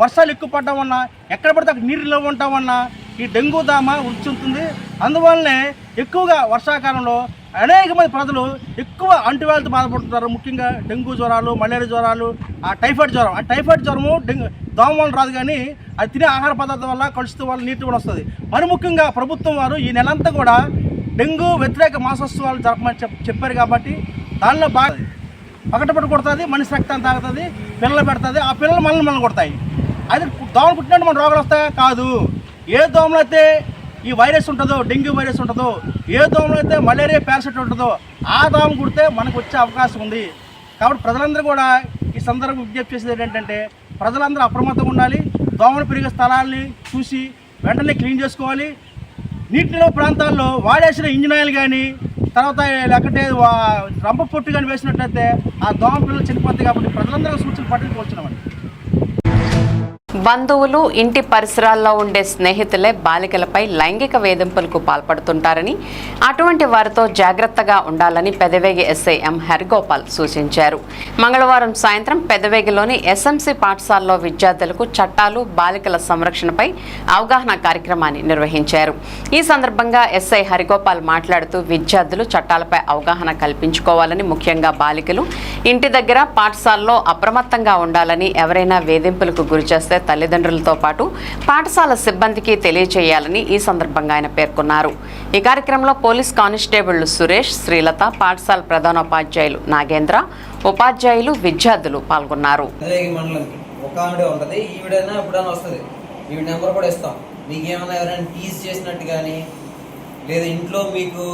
వర్షాలు ఎక్కువ పడడం వల్ల ఎక్కడ పడితే అక్కడ నీరులో ఉండటం వల్ల ఈ డెంగ్యూ దోమ వృద్ధి చెందుతుంది. అందువల్లనే ఎక్కువగా వర్షాకాలంలో అనేక మంది ప్రజలు ఎక్కువ అంటువ్యాధులతో బాధపడుతుంటారు. ముఖ్యంగా డెంగ్యూ జ్వరాలు, మలేరియా జ్వరాలు, టైఫాయిడ్ జ్వరం. ఆ టైఫాయిడ్ జ్వరము దోమ వల్ల రాదు, కానీ అది తినే ఆహార పదార్థం వల్ల, కలుషితం వల్ల నీటి కూడా వస్తుంది. మరి ముఖ్యంగా ప్రభుత్వం వారు ఈ నెలంతా కూడా డెంగ్యూ వ్యతిరేక మాసోత్సవాలు జరపమని చెప్పారు కాబట్టి దానిలో బాగా పగటపట్టు కొడుతుంది, మనిషి రక్తాన్ని తాగుతుంది, పిల్లలు పెడుతుంది, ఆ పిల్లలు మనల్ని కొడతాయి. అది దోమలు పుట్టినట్టు మన రోగాలు వస్తాయా? కాదు. ఏ దోమలు అయితే ఈ వైరస్ ఉంటుందో, డెంగ్యూ వైరస్ ఉంటుందో, ఏ దోమలు అయితే మలేరియా పారాసైట్ ఉంటుందో ఆ దోమ కుడితే మనకు వచ్చే అవకాశం ఉంది. కాబట్టి ప్రజలందరూ కూడా ఈ సందర్భంగా విజ్ఞప్తి చేసేది ఏంటంటే ప్రజలందరూ అప్రమత్తంగా ఉండాలి. దోమలు పెరిగే స్థలాల్ని చూసి వెంటనే క్లీన్ చేసుకోవాలి. నీటి నిల్వ ప్రాంతాల్లో వాడేసిన ఇంజిన్ ఆయిల్ కానీ, తర్వాత లేకపోతే రంప పొట్టు కానీ వేసినట్లయితే ఆ దోమ పిల్లలు చనిపోతాయి. కాబట్టి ప్రజలందరూ సూచనలు పట్టించుకొచ్చినామండి. బంధువులు, ఇంటి పరిసరాల్లో ఉండే స్నేహితులే బాలికలపై లైంగిక వేధింపులకు పాల్పడుతుంటారని, అటువంటి వారితో జాగ్రత్తగా ఉండాలని పెదవేగి ఎస్ఐ ఎం హరిగోపాల్ సూచించారు. మంగళవారం సాయంత్రం పెదవేగిలోని ఎస్ఎంసీ పాఠశాలలో విద్యార్థులకు చట్టాలు, బాలికల సంరక్షణపై అవగాహన కార్యక్రమాన్ని నిర్వహించారు. ఈ సందర్భంగా ఎస్ఐ హరిగోపాల్ మాట్లాడుతూ విద్యార్థులు చట్టాలపై అవగాహన కల్పించుకోవాలని, ముఖ్యంగా బాలికలు ఇంటి దగ్గర, పాఠశాలలో అప్రమత్తంగా ఉండాలని, ఎవరైనా వేధింపులకు గురిచేస్తే తల్లిదండ్రులతో పాటు పాఠశాల సిబ్బందికి తెలియజేయాలని ఈ సందర్భంగా ఆయన పేర్కొన్నారు. ఈ కార్యక్రమంలో పోలీస్ కానిస్టేబుళ్లు సురేష్, శ్రీలత, పాఠశాల ప్రధానోపాధ్యాయులు నాగేంద్ర, ఉపాధ్యాయులు, విద్యార్థులు పాల్గొన్నారు. లేదా ఇంట్లో మీకు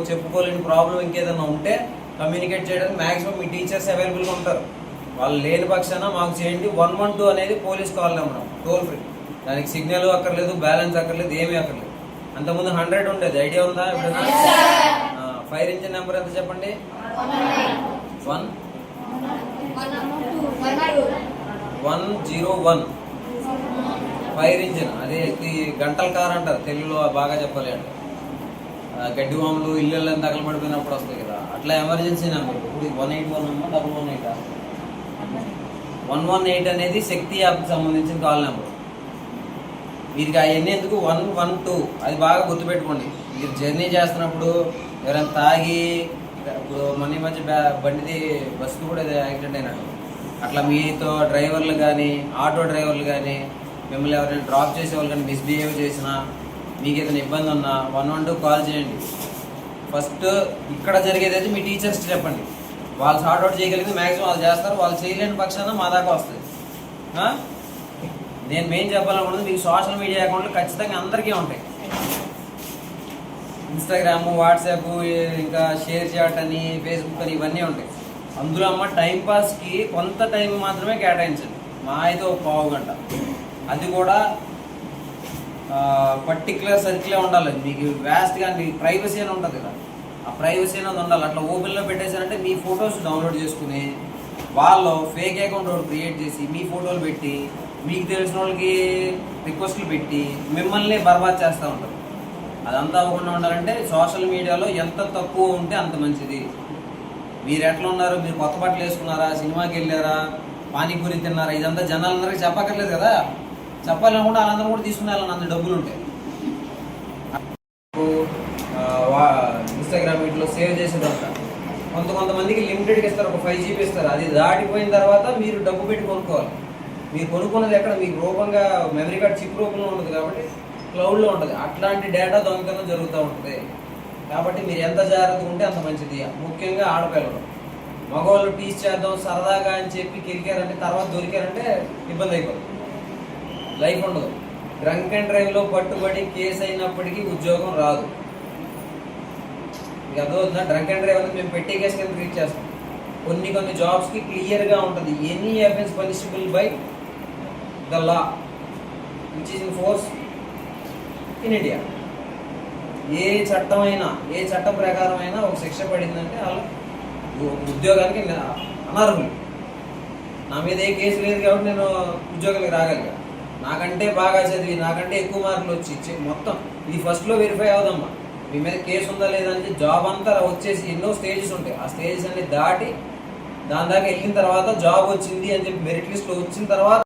చెప్పుకోలేని ప్రాబ్లం ఇంకేదైనా ఉంటే కమ్యూనికేట్ చేయడానికి మ్యాక్సిమం మీ టీచర్స్ అవైలబుల్గా ఉంటారు. వాళ్ళు లేని పక్షాన మాకు చేయండి. 112 అనేది police call number, toll free. దానికి సిగ్నల్ అక్కర్లేదు, బ్యాలెన్స్ అక్కర్లేదు, ఏమీ అక్కర్లేదు. అంతకుముందు 100 ఉండేది, ఐడియా ఉందా? ఎప్పుడైనా ఫైర్ ఇంజిన్ నెంబర్ ఎంత చెప్పండి? 101 ఫైర్ ఇంజిన్. అది గంటల కార్ అంటారు తెలుగులో, బాగా చెప్పాలి అంటే గడ్డి వాములు ఇల్లు తగలబడిపోయినప్పుడు వస్తాయి కదా, అట్లా ఎమర్జెన్సీ నెంబర్. ఇప్పుడు 181 అమ్మా, 118. 118 అనేది శక్తి యాప్కి సంబంధించిన కాల్ నెంబర్. వీరికి అవన్నీ ఎందుకు 112 అది బాగా గుర్తుపెట్టుకోండి. మీరు జర్నీ చేస్తున్నప్పుడు ఎవరైనా తాగి, ఇప్పుడు మన మధ్య బండిది బస్సుకు కూడా యాక్సిడెంట్ అయినట్టు, అట్లా మీతో డ్రైవర్లు కానీ, ఆటో డ్రైవర్లు కానీ, మిమ్మల్ని ఎవరైనా డ్రాప్ చేసే వాళ్ళు కానీ మిస్బిహేవ్ చేసినా, మీకు ఏదైనా ఇబ్బంది ఉన్నా 112 కాల్ చేయండి. ఫస్ట్ ఇక్కడ జరిగేది అయితే మీ టీచర్స్కి చెప్పండి. వాళ్ళు సార్ట్అవుట్ చేయగలిగింది మ్యాక్సిమం వాళ్ళు చేస్తారు. వాళ్ళు చేయలేని పక్షాన మా దాకా వస్తుంది. నేను మెయిన్ చెప్పాలనుకున్నది, మీకు సోషల్ మీడియా అకౌంట్లు ఖచ్చితంగా అందరికీ ఉంటాయి. ఇన్స్టాగ్రాము, వాట్సాప్, ఇంకా షేర్ చాట్ అని, ఫేస్బుక్ అని ఇవన్నీ ఉంటాయి. అందులో అమ్మ టైంపాస్కి కొంత టైం మాత్రమే కేటాయించండి. మా అయితే ఒక పావు గంట, అది కూడా పర్టికులర్ సర్కిలే ఉండాలి. మీకు వ్యాస్ట్గా మీకు ప్రైవసీ అని ఉంటుంది కదా, ఆ ప్రైవసీ అనేది ఉండాలి. అట్లా ఓపెన్లో పెట్టేశారంటే మీ ఫొటోస్ డౌన్లోడ్ చేసుకుని వాళ్ళు ఫేక్ అకౌంట్ ఒకటి క్రియేట్ చేసి మీ ఫోటోలు పెట్టి మీకు తెలిసిన వాళ్ళకి రిక్వెస్ట్లు పెట్టి మిమ్మల్ని బర్బాద్ చేస్తూ ఉంటారు. అదంతా అవ్వకుండా ఉండాలంటే సోషల్ మీడియాలో ఎంత తక్కువ ఉంటే అంత మంచిది. మీరు ఎట్లా ఉన్నారు, మీరు కొత్త బట్టలు వేసుకున్నారా, సినిమాకి వెళ్ళారా, పానీపూరి తిన్నారా, ఇదంతా జనాలందరికీ చెప్పక్కర్లేదు కదా. చెప్పాలనుకుంటే వాళ్ళందరూ కూడా తీసుకునే వాళ్ళని అంత డబ్బులు ఉంటాయి. ఇన్స్టాగ్రామ్ వీటిలో సేవ్ చేసేదంతా కొంతమందికి లిమిటెడ్గా ఇస్తారు, ఒక 5 GB ఇస్తారు. అది దాటిపోయిన తర్వాత మీరు డబ్బు పెట్టి కొనుక్కోవాలి. మీరు కొనుక్కున్నది ఎక్కడ, మీకు రూపంగా మెమరీ కార్డ్ చిప్ రూపంలో ఉంటుంది కాబట్టి క్లౌడ్లో ఉంటుంది. అట్లాంటి డేటా దొంగతనం జరుగుతూ ఉంటుంది. కాబట్టి మీరు ఎంత జాగ్రత్తగా ఉంటే అంత మంచిది. ముఖ్యంగా ఆడపిల్లలు, మగవాళ్ళు టీచ్ చేద్దాం సరదాగా అని చెప్పి కెలికారంటే తర్వాత దొరికారంటే ఇబ్బంది అయిపోతుంది, లైఫ్ ఉండదు. డ్రంక్ అండ్ డ్రైవ్లో పట్టుబడి కేసు అయినప్పటికీ ఉద్యోగం రాదు. మీకు అర్థమవుతుందా? డ్రంక్ అండ్ డ్రైవ్ అనేది మేము పెట్టే కేసు కింద ట్రీట్ చేస్తాం. కొన్ని జాబ్స్కి క్లియర్గా ఉంటుంది, any offence punishable by the law which is in force in India. ఏ చట్టం ప్రకారం అయినా ఒక శిక్ష పడిందంటే వాళ్ళ ఉద్యోగానికి అనర్హులు. నా మీద ఏ కేసు లేదు కాబట్టి నేను ఉద్యోగానికి రాగలిగా. నాకంటే బాగా చదివి, నాకంటే ఎక్కువ మార్కులు వచ్చి మొత్తం ఇది ఫస్ట్లో వెరిఫై అవుదమ్మా, మీ మీద కేసు ఉందా లేదా అంటే జాబ్ అంతా వచ్చేసి ఎన్నో స్టేజెస్ ఉంటాయి. ఆ స్టేజెస్ అన్ని దాటి దాని దాకా వెళ్ళిన తర్వాత జాబ్ వచ్చింది అని చెప్పి మెరిట్ లిస్ట్లో వచ్చిన తర్వాత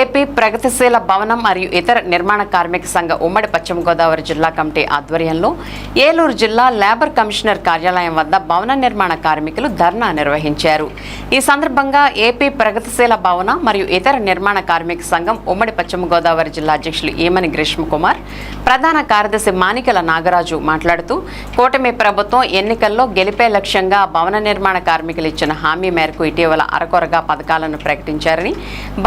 ఏపీ ప్రగతిశీల భవనం మరియు ఇతర నిర్మాణ కార్మిక సంఘ ఉమ్మడి పశ్చిమ గోదావరి జిల్లా కమిటీ ఆధ్వర్యంలో ఏలూరు జిల్లా లేబర్ కమిషనర్ కార్యాలయం వద్ద భవన నిర్మాణ కార్మికులు ధర్నా నిర్వహించారు. ఈ సందర్భంగా ఏపీ ప్రగతిశీల భవన మరియు ఇతర నిర్మాణ కార్మిక సంఘం ఉమ్మడి పశ్చిమ గోదావరి జిల్లా అధ్యక్షులు ఈమని గ్రీష్మ కుమార్, ప్రధాన కార్యదర్శి మానికల నాగరాజు మాట్లాడుతూ, కూటమి ప్రభుత్వం ఎన్నికల్లో గెలిపే లక్ష్యంగా భవన నిర్మాణ కార్మికులు ఇచ్చిన హామీ మేరకు ఇటీవల అరకొరగా పథకాలను ప్రకటించారని,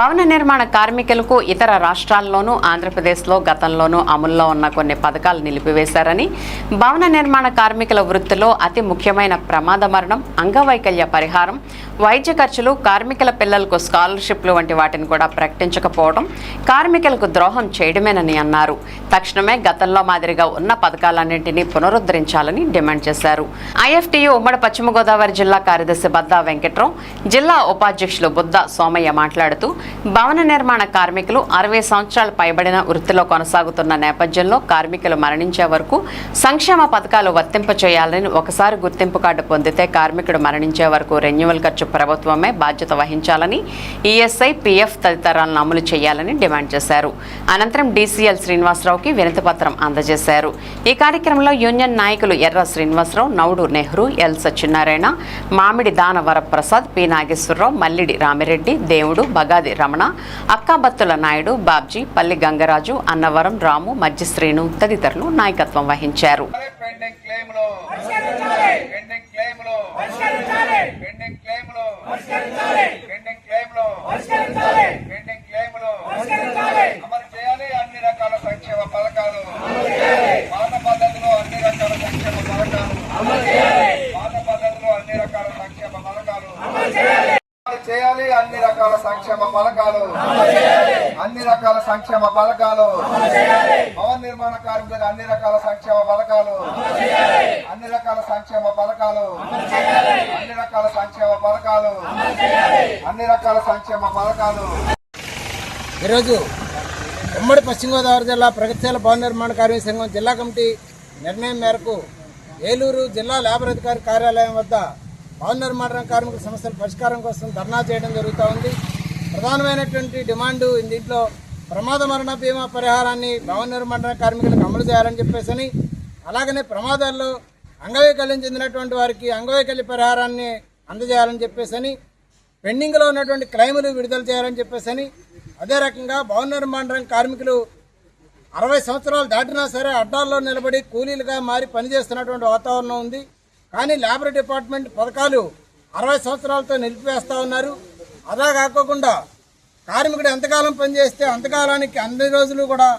భవన నిర్మాణ కార్మికులకు ఇతర రాష్ట్రాల్లోనూ ఆంధ్రప్రదేశ్లో గతంలోనూ అమల్లో ఉన్న కొన్ని పథకాలు నిలిపివేశారని, భవన నిర్మాణ కార్మికుల వృత్తిలో అతి ముఖ్యమైన ప్రమాద మరణం, అంగవైకల్య పరిహారం, వైద్య ఖర్చులు, కార్మికుల పిల్లలకు స్కాలర్షిప్లు వంటి వాటిని కూడా ప్రకటించకపోవడం కార్మికులకు ద్రోహం చేయడమేనని అన్నారు. తక్షణమే గతంలో మాదిరిగా ఉన్న పథకాలన్నింటినీ పునరుద్ధరించాలని డిమాండ్ చేశారు. ఐఎఫ్టీయూ ఉమ్మడి పశ్చిమ గోదావరి జిల్లా కార్యదర్శి బద్దా వెంకట్రావు, జిల్లా ఉపాధ్యక్షులు బుద్ద సోమయ్య మాట్లాడుతూ, భవన నిర్మాణ కార్మికులు 60 సంవత్సరాలు పైబడిన వృత్తిలో కొనసాగుతున్న నేపథ్యంలో కార్మికులు మరణించే వరకు సంక్షేమ పథకాలు వర్తింపచేయాలని, ఒకసారి గుర్తింపు కార్డు పొందితే కార్మికుడు మరణించే వరకు రెన్యువల్ ఖర్చు ప్రభుత్వమే బాధ్యత వహించాలని, ఈఎస్ఐ, పీఎఫ్ తదితరాలను అమలు చేయాలని డిమాండ్ చేశారు. అనంతరం డీసీఎల్ శ్రీనివాసరావుకి వినతిపత్రం అందజేశారు. ఈ కార్యక్రమంలో యూనియన్ నాయకులు ఎర్ర శ్రీనివాసరావు, నౌడు నెహ్రూ, ఎల్ సత్యనారాయణ, మామిడి దాన వరప్రసాద్, పి నాగేశ్వరరావు, మల్లిడి రామిరెడ్డి, దేవుడు, బగాది రమణ, అక్కాబత్తుల నాయుడు, బాబ్జీ, పల్లి గంగరాజు, అన్నవరం రాము, మజ్జి శ్రీను తదితరులు నాయకత్వం వహించారు. చేయాలి అన్ని రకాల సంక్షేమ పథకాలు, అన్ని రకాల సంక్షేమ పథకాలు, భవన నిర్మాణ కార్మికులకు అన్ని రకాల సంక్షేమ పథకాలు, అన్ని రకాల సంక్షేమ పథకాలు, అన్ని రకాల సంక్షేమ పథకాలు, అన్ని రకాల సంక్షేమ పథకాలు. ఈరోజు ఉమ్మడి పశ్చిమ గోదావరి జిల్లా ప్రగతిశీల భవన నిర్మాణ కార్మిక సంఘం జిల్లా కమిటీ నిర్ణయం మేరకు ఏలూరు జిల్లా లేబర్ అధికారి కార్యాలయం వద్ద భవన నిర్మాణ కార్మికుల సమస్యల పరిష్కారం కోసం ధర్నా చేయడం జరుగుతూ ఉంది. ప్రధానమైనటువంటి డిమాండు దీంట్లో ప్రమాద మరణ బీమా పరిహారాన్ని భవన నిర్మాణ కార్మికులకు అమలు చేయాలని చెప్పేసి, అలాగనే ప్రమాదాల్లో అంగవైకల్యం చెందినటువంటి వారికి అంగవైకల్య పరిహారాన్ని అందజేయాలని చెప్పేసి, పెండింగ్లో ఉన్నటువంటి క్లెయిములు విడుదల చేయాలని చెప్పేసి, అదే రకంగా భవన నిర్మాణ కార్మికులు 60 సంవత్సరాలు దాటినా సరే అడ్డాల్లో నిలబడి కూలీలుగా మారి పనిచేస్తున్నటువంటి వాతావరణం ఉంది. కానీ లేబర్ డిపార్ట్మెంట్ పథకాలు 60 సంవత్సరాలతో నిలిపివేస్తూ ఉన్నారు. అలా కాకోకుండా కార్మికుడు ఎంతకాలం పనిచేస్తే అంతకాలానికి అన్ని రోజులు కూడా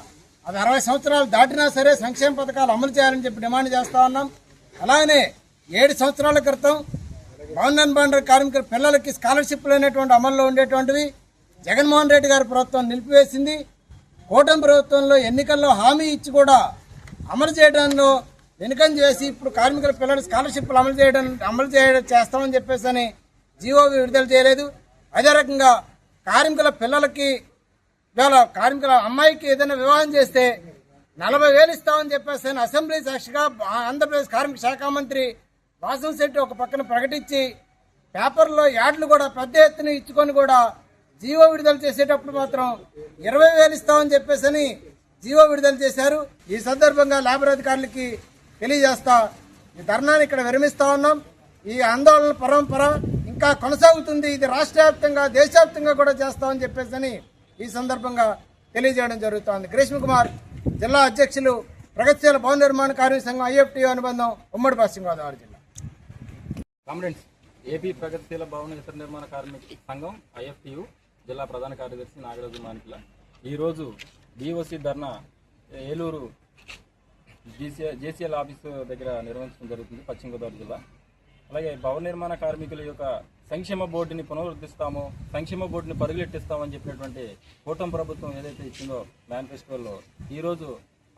అది 60 సంవత్సరాలు దాటినా సరే సంక్షేమ పథకాలు అమలు చేయాలని చెప్పి డిమాండ్ చేస్తూ ఉన్నాం. అలాగనే 7 సంవత్సరాల క్రితం భవన నిర్మాణ కార్మికుల పిల్లలకి స్కాలర్షిప్లు అనేటువంటి అమల్లో ఉండేటువంటివి జగన్మోహన్ రెడ్డి గారి ప్రభుత్వం నిలిపివేసింది. కూటమి ప్రభుత్వంలో ఎన్నికల్లో హామీ ఇచ్చి కూడా అమలు చేయడంలో వెనుకం చేసి ఇప్పుడు కార్మికుల పిల్లల స్కాలర్షిప్లు అమలు చేస్తామని చెప్పేసి అని జీవో విడుదల చేయలేదు. అదే రకంగా కార్మికుల పిల్లలకి ఇవాళ కార్మికుల అమ్మాయికి ఏదైనా వివాహం చేస్తే 40,000 ఇస్తామని చెప్పేసి అని అసెంబ్లీ సాక్షిగా ఆంధ్రప్రదేశ్ కార్మిక శాఖ మంత్రి వాసంశెట్టి ఒక పక్కన ప్రకటించి పేపర్లో యాడ్లు కూడా పెద్ద ఎత్తున ఇచ్చుకొని కూడా జీవో విడుదల చేసేటప్పుడు మాత్రం 20,000 ఇస్తామని చెప్పేసి అని జీవో విడుదల చేశారు. ఈ సందర్భంగా లేబర్ అధికారులకి తెలియజేస్తా ఈ ధర్నాన్ని ఇక్కడ విరమిస్తా ఉన్నాం. ఈ ఆందోళన పరంపర ఇంకా కొనసాగుతుంది. ఇది రాష్ట్ర వ్యాప్తంగా దేశవ్యాప్తంగా కూడా చేస్తామని చెప్పేసి అని ఈ సందర్భంగా తెలియజేయడం జరుగుతోంది. గ్రీష్మ కుమార్, జిల్లా అధ్యక్షులు, ప్రగతిశీల భవన నిర్మాణ కార్మిక సంఘం IFTU అనుబంధం, ఉమ్మడి పశ్చిమ గోదావరి జిల్లా. కామ్రేడ్స్, ఏపీ ప్రగతిశీల భవన ఇతర నిర్మాణ కార్మిక సంఘం IFTU జిల్లా ప్రధాన కార్యదర్శి నాగరాజు మానికిల. ఈరోజు DOC ధర్నా ఏలూరు JCL ఆఫీసు దగ్గర నిర్వహించడం జరుగుతుంది, పశ్చిమ గోదావరి జిల్లా. అలాగే భవన నిర్మాణ కార్మికుల యొక్క సంక్షేమ బోర్డుని పునరుద్ధరిస్తాము, సంక్షేమ బోర్డుని పరుగులెట్టిస్తామని చెప్పినటువంటి కూటమి ప్రభుత్వం ఏదైతే ఇచ్చిందో మేనిఫెస్టోలో ఈరోజు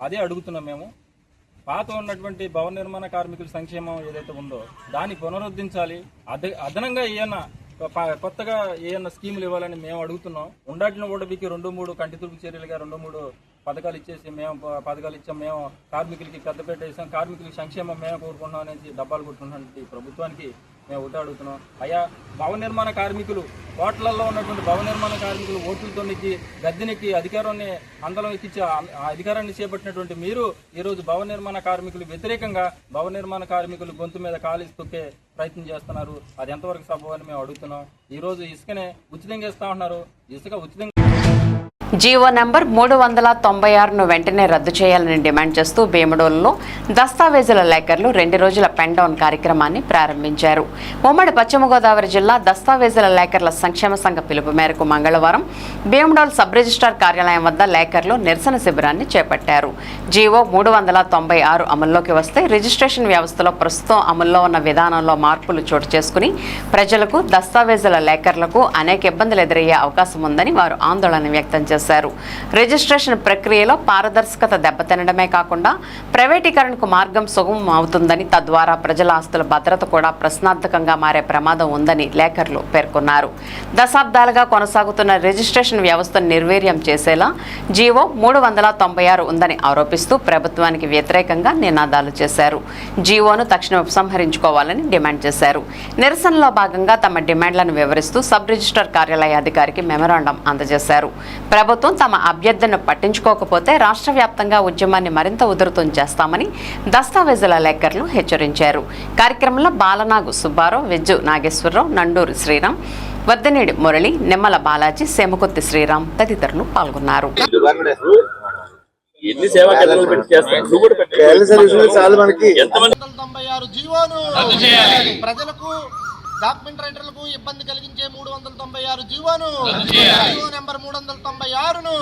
అదే అడుగుతున్నాం మేము. పాత ఉన్నటువంటి భవన నిర్మాణ కార్మికుల సంక్షేమం ఏదైతే ఉందో దాన్ని పునరుద్ధరించాలి. అదనంగా ఏమన్నా కొత్తగా ఏమన్నా స్కీములు ఇవ్వాలని మేము అడుగుతున్నాం. ఉండాటిన ఓడబికి 2-3 కంటి తుడుపు చర్యలుగా 2-3 పథకాలు ఇచ్చేసి మేము పథకాలు ఇచ్చాం, మేము కార్మికులకి పెద్దపేట వేసాం, కార్మికులకి సంక్షేమం మేము కోరుకున్నాం అనేసి డబ్బాలు కొట్టుకున్నటువంటి ప్రభుత్వానికి మేము ఒకటి అడుగుతున్నాం. అయ్యా, భవన నిర్మాణ కార్మికులు కోట్లల్లో ఉన్నటువంటి భవన నిర్మాణ కార్మికులు ఓట్లతో నెక్కి గద్దెనెక్కి అధికారాన్ని అందరం ఎక్కించి ఆ అధికారాన్ని చేపట్టినటువంటి మీరు ఈరోజు భవన నిర్మాణ కార్మికులు వ్యతిరేకంగా భవన నిర్మాణ కార్మికులు గొంతు మీద కాలు తొక్కే ప్రయత్నం చేస్తున్నారు. అది ఎంతవరకు సబబు అని మేము అడుగుతున్నాం. ఈరోజు ఇసుకనే ఉచితంగా ఇస్తా ఉన్నారు. ఇసుక ఉచితంగా జీవో నంబర్ 396ను వెంటనే రద్దు చేయాలని డిమాండ్ చేస్తూ భీమడోలులో దస్తావేజుల లేకర్లు 2 రోజుల పెన్ డౌన్ కార్యక్రమాన్ని ప్రారంభించారు. ఉమ్మడి పశ్చిమ గోదావరి జిల్లా దస్తావేజుల లేకర్ల సంక్షేమ సంఘ పిలుపు మేరకు మంగళవారం భీమడోలు సబ్ రిజిస్ట్రార్ కార్యాలయం వద్ద లేకర్లు నిరసన శిబిరాన్ని చేపట్టారు. జీవో 396 అమల్లోకి వస్తే రిజిస్ట్రేషన్ వ్యవస్థలో ప్రస్తుతం అమల్లో ఉన్న విధానంలో మార్పులు చోటు చేసుకుని ప్రజలకు దస్తావేజుల లేకర్లకు అనేక ఇబ్బందులు ఎదురయ్యే అవకాశం ఉందని వారు ఆందోళన వ్యక్తం చేశారు. రిజిస్ట్రేషన్ ప్రక్రియలో పారదర్శకత దెబ్బతినడమే కాకుండా ప్రైవేటీకరణకు మార్గం సుగమం అవుతుందని, తద్వారా ప్రజల ఆస్తుల భద్రత కూడా ప్రశ్నార్థకంగా మారే ప్రమాదం ఉందని లేఖర్లు పేర్కొన్నారు. దశాబ్దాలుగా కొనసాగుతున్న రిజిస్ట్రేషన్ వ్యవస్థను నిర్వీర్యం చేసేలా జీవో 396 ఉందని ఆరోపిస్తూ ప్రభుత్వానికి వ్యతిరేకంగా నినాదాలు చేశారు. జీవోను తక్షణం ఉపసంహరించుకోవాలని డిమాండ్ చేశారు. నిరసనలో భాగంగా తమ డిమాండ్లను వివరిస్తూ సబ్ రిజిస్ట్రార్ కార్యాలయ అధికారికి మెమరాండం అందజేశారు. ప్రభుత్వం తమ అభ్యర్థనను పట్టించుకోకపోతే రాష్ట్ర వ్యాప్తంగా ఉద్యమాన్ని మరింత ఉధృతం చేస్తామని దస్తావేజుల లేఖర్లు హెచ్చరించారు. కార్యక్రమంలో బాలనాగు సుబ్బారావు, వెజ్జు నాగేశ్వరరావు, నండూరి శ్రీరామ్, వద్దనేడి మురళి, నిమ్మల బాలాజీ, సేమకుర్తి శ్రీరామ్ తదితరులు పాల్గొన్నారు. ప్రజలకు డాక్యుమెంట్ రైటర్లకు ఇబ్బంది కలిగించే 396 జీవోను, జీవో నెంబర్ 396ను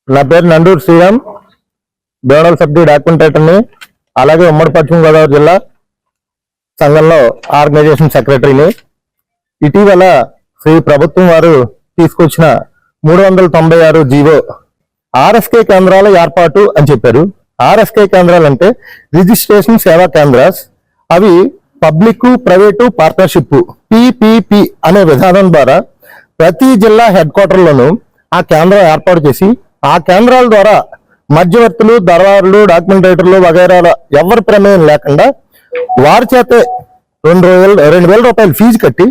నా పేరు నండూరు శ్రీరామ్, భీమడోలు సబ్సిడీ డాక్యుమెంట్ రైటర్ని, అలాగే ఉమ్మడి పశ్చిమ గోదావరి జిల్లా సంఘంలో ఆర్గనైజేషన్ సెక్రటరీని. ఇటీవల శ్రీ ప్రభుత్వం వారు తీసుకొచ్చిన 396 జీవో RSK కేంద్రాల ఏర్పాటు అని చెప్పారు. RSK కేంద్రాలు అంటే రిజిస్ట్రేషన్ సేవా కేంద్రాస్. అవి పబ్లిక్ ప్రైవేటు పార్ట్నర్షిప్ PPP అనే విధానం ద్వారా ప్రతి జిల్లా హెడ్ క్వార్టర్లోనూ ఆ కేంద్రం ఏర్పాటు చేసి ఆ కేంద్రాల ద్వారా మధ్యవర్తులు, దళారులు, డాక్యుమెంట్ రైటర్లు వగైరాల ఎవరి ప్రమేయం లేకుండా వారి చేతే 2,000 రూపాయలు ఫీజు కట్టి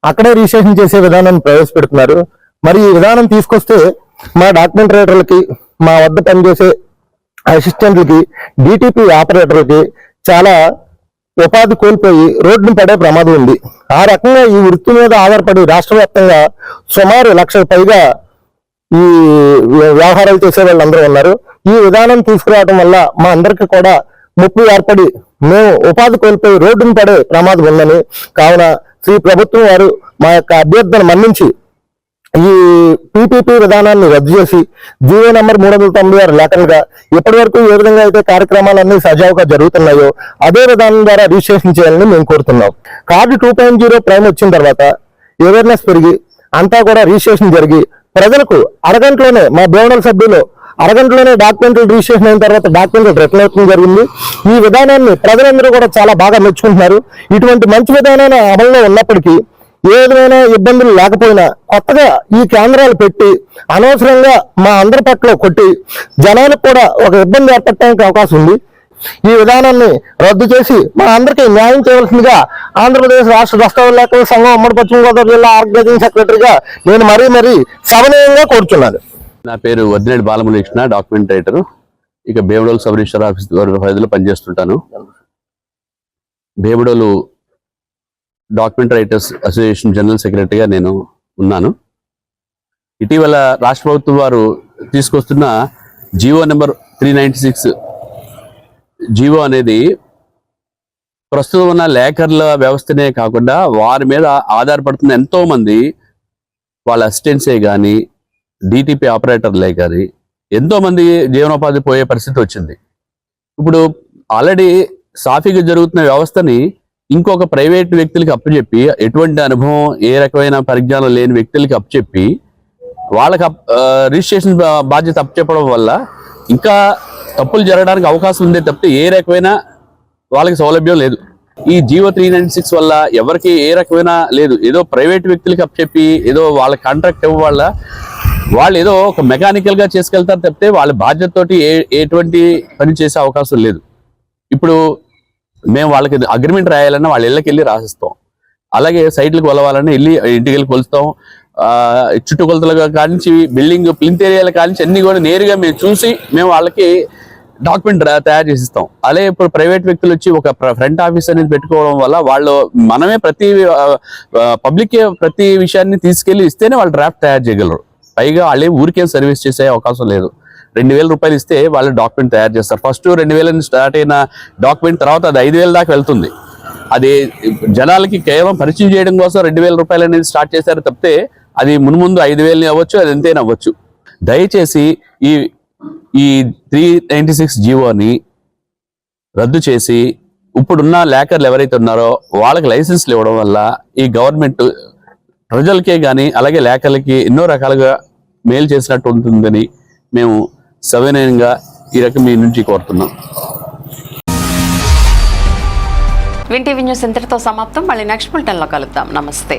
అక్కడే రిజిస్ట్రేషన్ చేసే విధానాన్ని ప్రవేశపెడుతున్నారు. మరి ఈ విధానం తీసుకొస్తే మా డాక్యుమెంట్ రైటర్లకి, మా వద్ద పనిచేసే అసిస్టెంట్లకి, డిటిపి ఆపరేటర్లకి చాలా ఉపాధి కోల్పోయి రోడ్డును పడే ప్రమాదం ఉంది. ఆ రకంగా ఈ వృత్తి మీద ఆధారపడి రాష్ట్ర వ్యాప్తంగా సుమారు 1,00,000 పైగా ఈ వ్యవహారాలు చేసే వాళ్ళందరూ ఉన్నారు. ఈ విధానం తీసుకురావడం వల్ల మా అందరికీ కూడా ముప్పు ఏర్పడి మేము ఉపాధి కోల్పోయి రోడ్డును పడే ప్రమాదం ఉందని, కావున శ్రీ ప్రభుత్వం వారు మా యొక్క అభ్యర్థన మన్నించి ఈ పీపీపీ విధానాన్ని రద్దు చేసి జీవో నంబర్ 396 లేఖలుగా ఇప్పటి వరకు ఏ విధంగా అయితే కార్యక్రమాలన్నీ సజావుగా జరుగుతున్నాయో అదే విధానం ద్వారా రిజిస్ట్రేషన్ చేయాలని మేము కోరుతున్నాం. కార్డు 2.0 ప్రైమ్ వచ్చిన తర్వాత అవేర్నెస్ పెరిగి అంతా కూడా రిజిస్ట్రేషన్ జరిగి ప్రజలకు అరగంటలోనే, మా బేవడల సభ్యులు అరగంటలోనే డాక్యుమెంట్లు రిజిస్ట్రేషన్ అయిన తర్వాత డాక్యుమెంట్లు రిటర్న్ అవ్వడం జరిగింది. ఈ విధానాన్ని ప్రజలందరూ కూడా చాలా బాగా మెచ్చుకుంటున్నారు. ఇటువంటి మంచి విధానాన్ని అమల్లో ఉన్నప్పటికీ ఏ విధమైన ఇబ్బందులు లేకపోయినా కొత్తగా ఈ కేంద్రాలు పెట్టి అనవసరంగా మా అందరి పట్ల కొట్టి జనాలకు కూడా ఒక ఇబ్బంది ఏర్పడటానికి అవకాశం ఉంది. ఈ విధానాన్ని రద్దు చేసి మా అందరికీ న్యాయం చేయవలసిందిగా ఆంధ్రప్రదేశ్ రాష్ట్ర దస్తావేజుల సంఘం ఉమ్మడి పశ్చిమ గోదావరి జిల్లా ఆర్గనైజింగ్ సెక్రటరీగా నేను మరీ సవినయంగా కోరుచున్నాను. నా పేరు వద్దినేడి బాలమురళీకృష్ణ, డాక్యుమెంట్ రైటర్. ఇక భీమడోలు సబ్ రిజిస్టర్ ఆఫీస్ పరిధిలో పనిచేస్తుంటాను. Bhimadolu document writers association general సెక్రటరీగా నేను ఉన్నాను. ఇటీవల రాష్ట్ర ప్రభుత్వం వారు తీసుకొస్తున్న జీవో నెంబర్ 396 జీవో అనేది ప్రస్తుతం ఉన్న లేఖర్ల వ్యవస్థనే కాకుండా వారి మీద ఆధారపడుతున్న ఎంతో మంది వాళ్ళ అసిస్టెంట్సే కానీ, డిటిపి ఆపరేటర్లే కానీ ఎంతో మంది జీవనోపాధి పోయే పరిస్థితి వచ్చింది. ఇప్పుడు ఆల్రెడీ సాఫీగా జరుగుతున్న వ్యవస్థని ఇంకొక ప్రైవేట్ వ్యక్తులకి అప్పచెప్పి, ఎటువంటి అనుభవం ఏ రకమైన పరిజ్ఞానం లేని వ్యక్తులకి అప్పచెప్పి వాళ్ళకి రిజిస్ట్రేషన్ బాధ్యత అప్పచెప్పడం వల్ల ఇంకా తప్పులు జరగడానికి అవకాశం ఉందే తప్పితే ఏ రకమైన వాళ్ళకి సౌలభ్యం లేదు. ఈ జీవో 396 వల్ల ఎవరికి ఏ రకమైన లేదు. ఏదో ప్రైవేట్ వ్యక్తులకి అప్పచెప్పి ఏదో వాళ్ళ కాంట్రాక్ట్ ఇవ్వ వల్ల వాళ్ళు ఏదో ఒక మెకానికల్ గా చేసుకెళ్తారు తప్పితే వాళ్ళ బాధ్యతతోటి ఎటువంటి పని చేసే అవకాశం లేదు. ఇప్పుడు మేము వాళ్ళకి అగ్రిమెంట్ రాయాలన్నా వాళ్ళ ఇళ్ళకి వెళ్ళి రాసిస్తాం. అలాగే సైట్లకు కొలవాలన్నా వెళ్ళి ఇంటికి వెళ్ళి కొలుస్తాం. చుట్టుకొలతలుగా కానించి బిల్డింగ్ ప్లింత్ ఏరియాల కానించి అన్ని కూడా నేరుగా మేము చూసి మేము వాళ్ళకి డాక్యుమెంట్ తయారు చేసిస్తాం. అలాగే ఇప్పుడు ప్రైవేట్ వ్యక్తులు వచ్చి ఒక ఫ్రంట్ ఆఫీస్ అనేది పెట్టుకోవడం వల్ల వాళ్ళు మనమే పబ్లిక్ ప్రతి విషయాన్ని తీసుకెళ్లి ఇస్తేనే వాళ్ళు డ్రాఫ్ట్ తయారు చేయగలరు. పైగా వాళ్ళే ఊరికేం సర్వీస్ చేసే అవకాశం లేదు. 2,000 రూపాయలు ఇస్తే వాళ్ళు డాక్యుమెంట్ తయారు చేస్తారు. ఫస్ట్ 2,000 స్టార్ట్ అయిన డాక్యుమెంట్ తర్వాత అది 5,000 దాకా వెళ్తుంది. అది జనాలకి కేవలం పరిచయం చేయడం కోసం 2,000 రూపాయలు అనేది స్టార్ట్ చేశారు తప్పితే అది మున్ముందు 5,000 అవ్వచ్చు, అది ఎంతైనా అవ్వచ్చు. దయచేసి ఈ 396 జీవోని రద్దు చేసి ఇప్పుడున్న లేఖర్లు ఎవరైతే ఉన్నారో వాళ్ళకి లైసెన్స్లు ఇవ్వడం వల్ల ఈ గవర్నమెంట్ ప్రజలకే కానీ అలాగే లేఖర్లకి ఎన్నో రకాలుగా మేలు చేసినట్టు ఉంటుందని మేము సవినయంగా ఈ రకం మీ నుంచి కోరుతున్నాం. వింటీవీ న్యూస్ ఇంతటితో సమాప్తం. మళ్ళీ నెక్స్ట్ బులెటిన్లో కలుద్దాం. నమస్తే.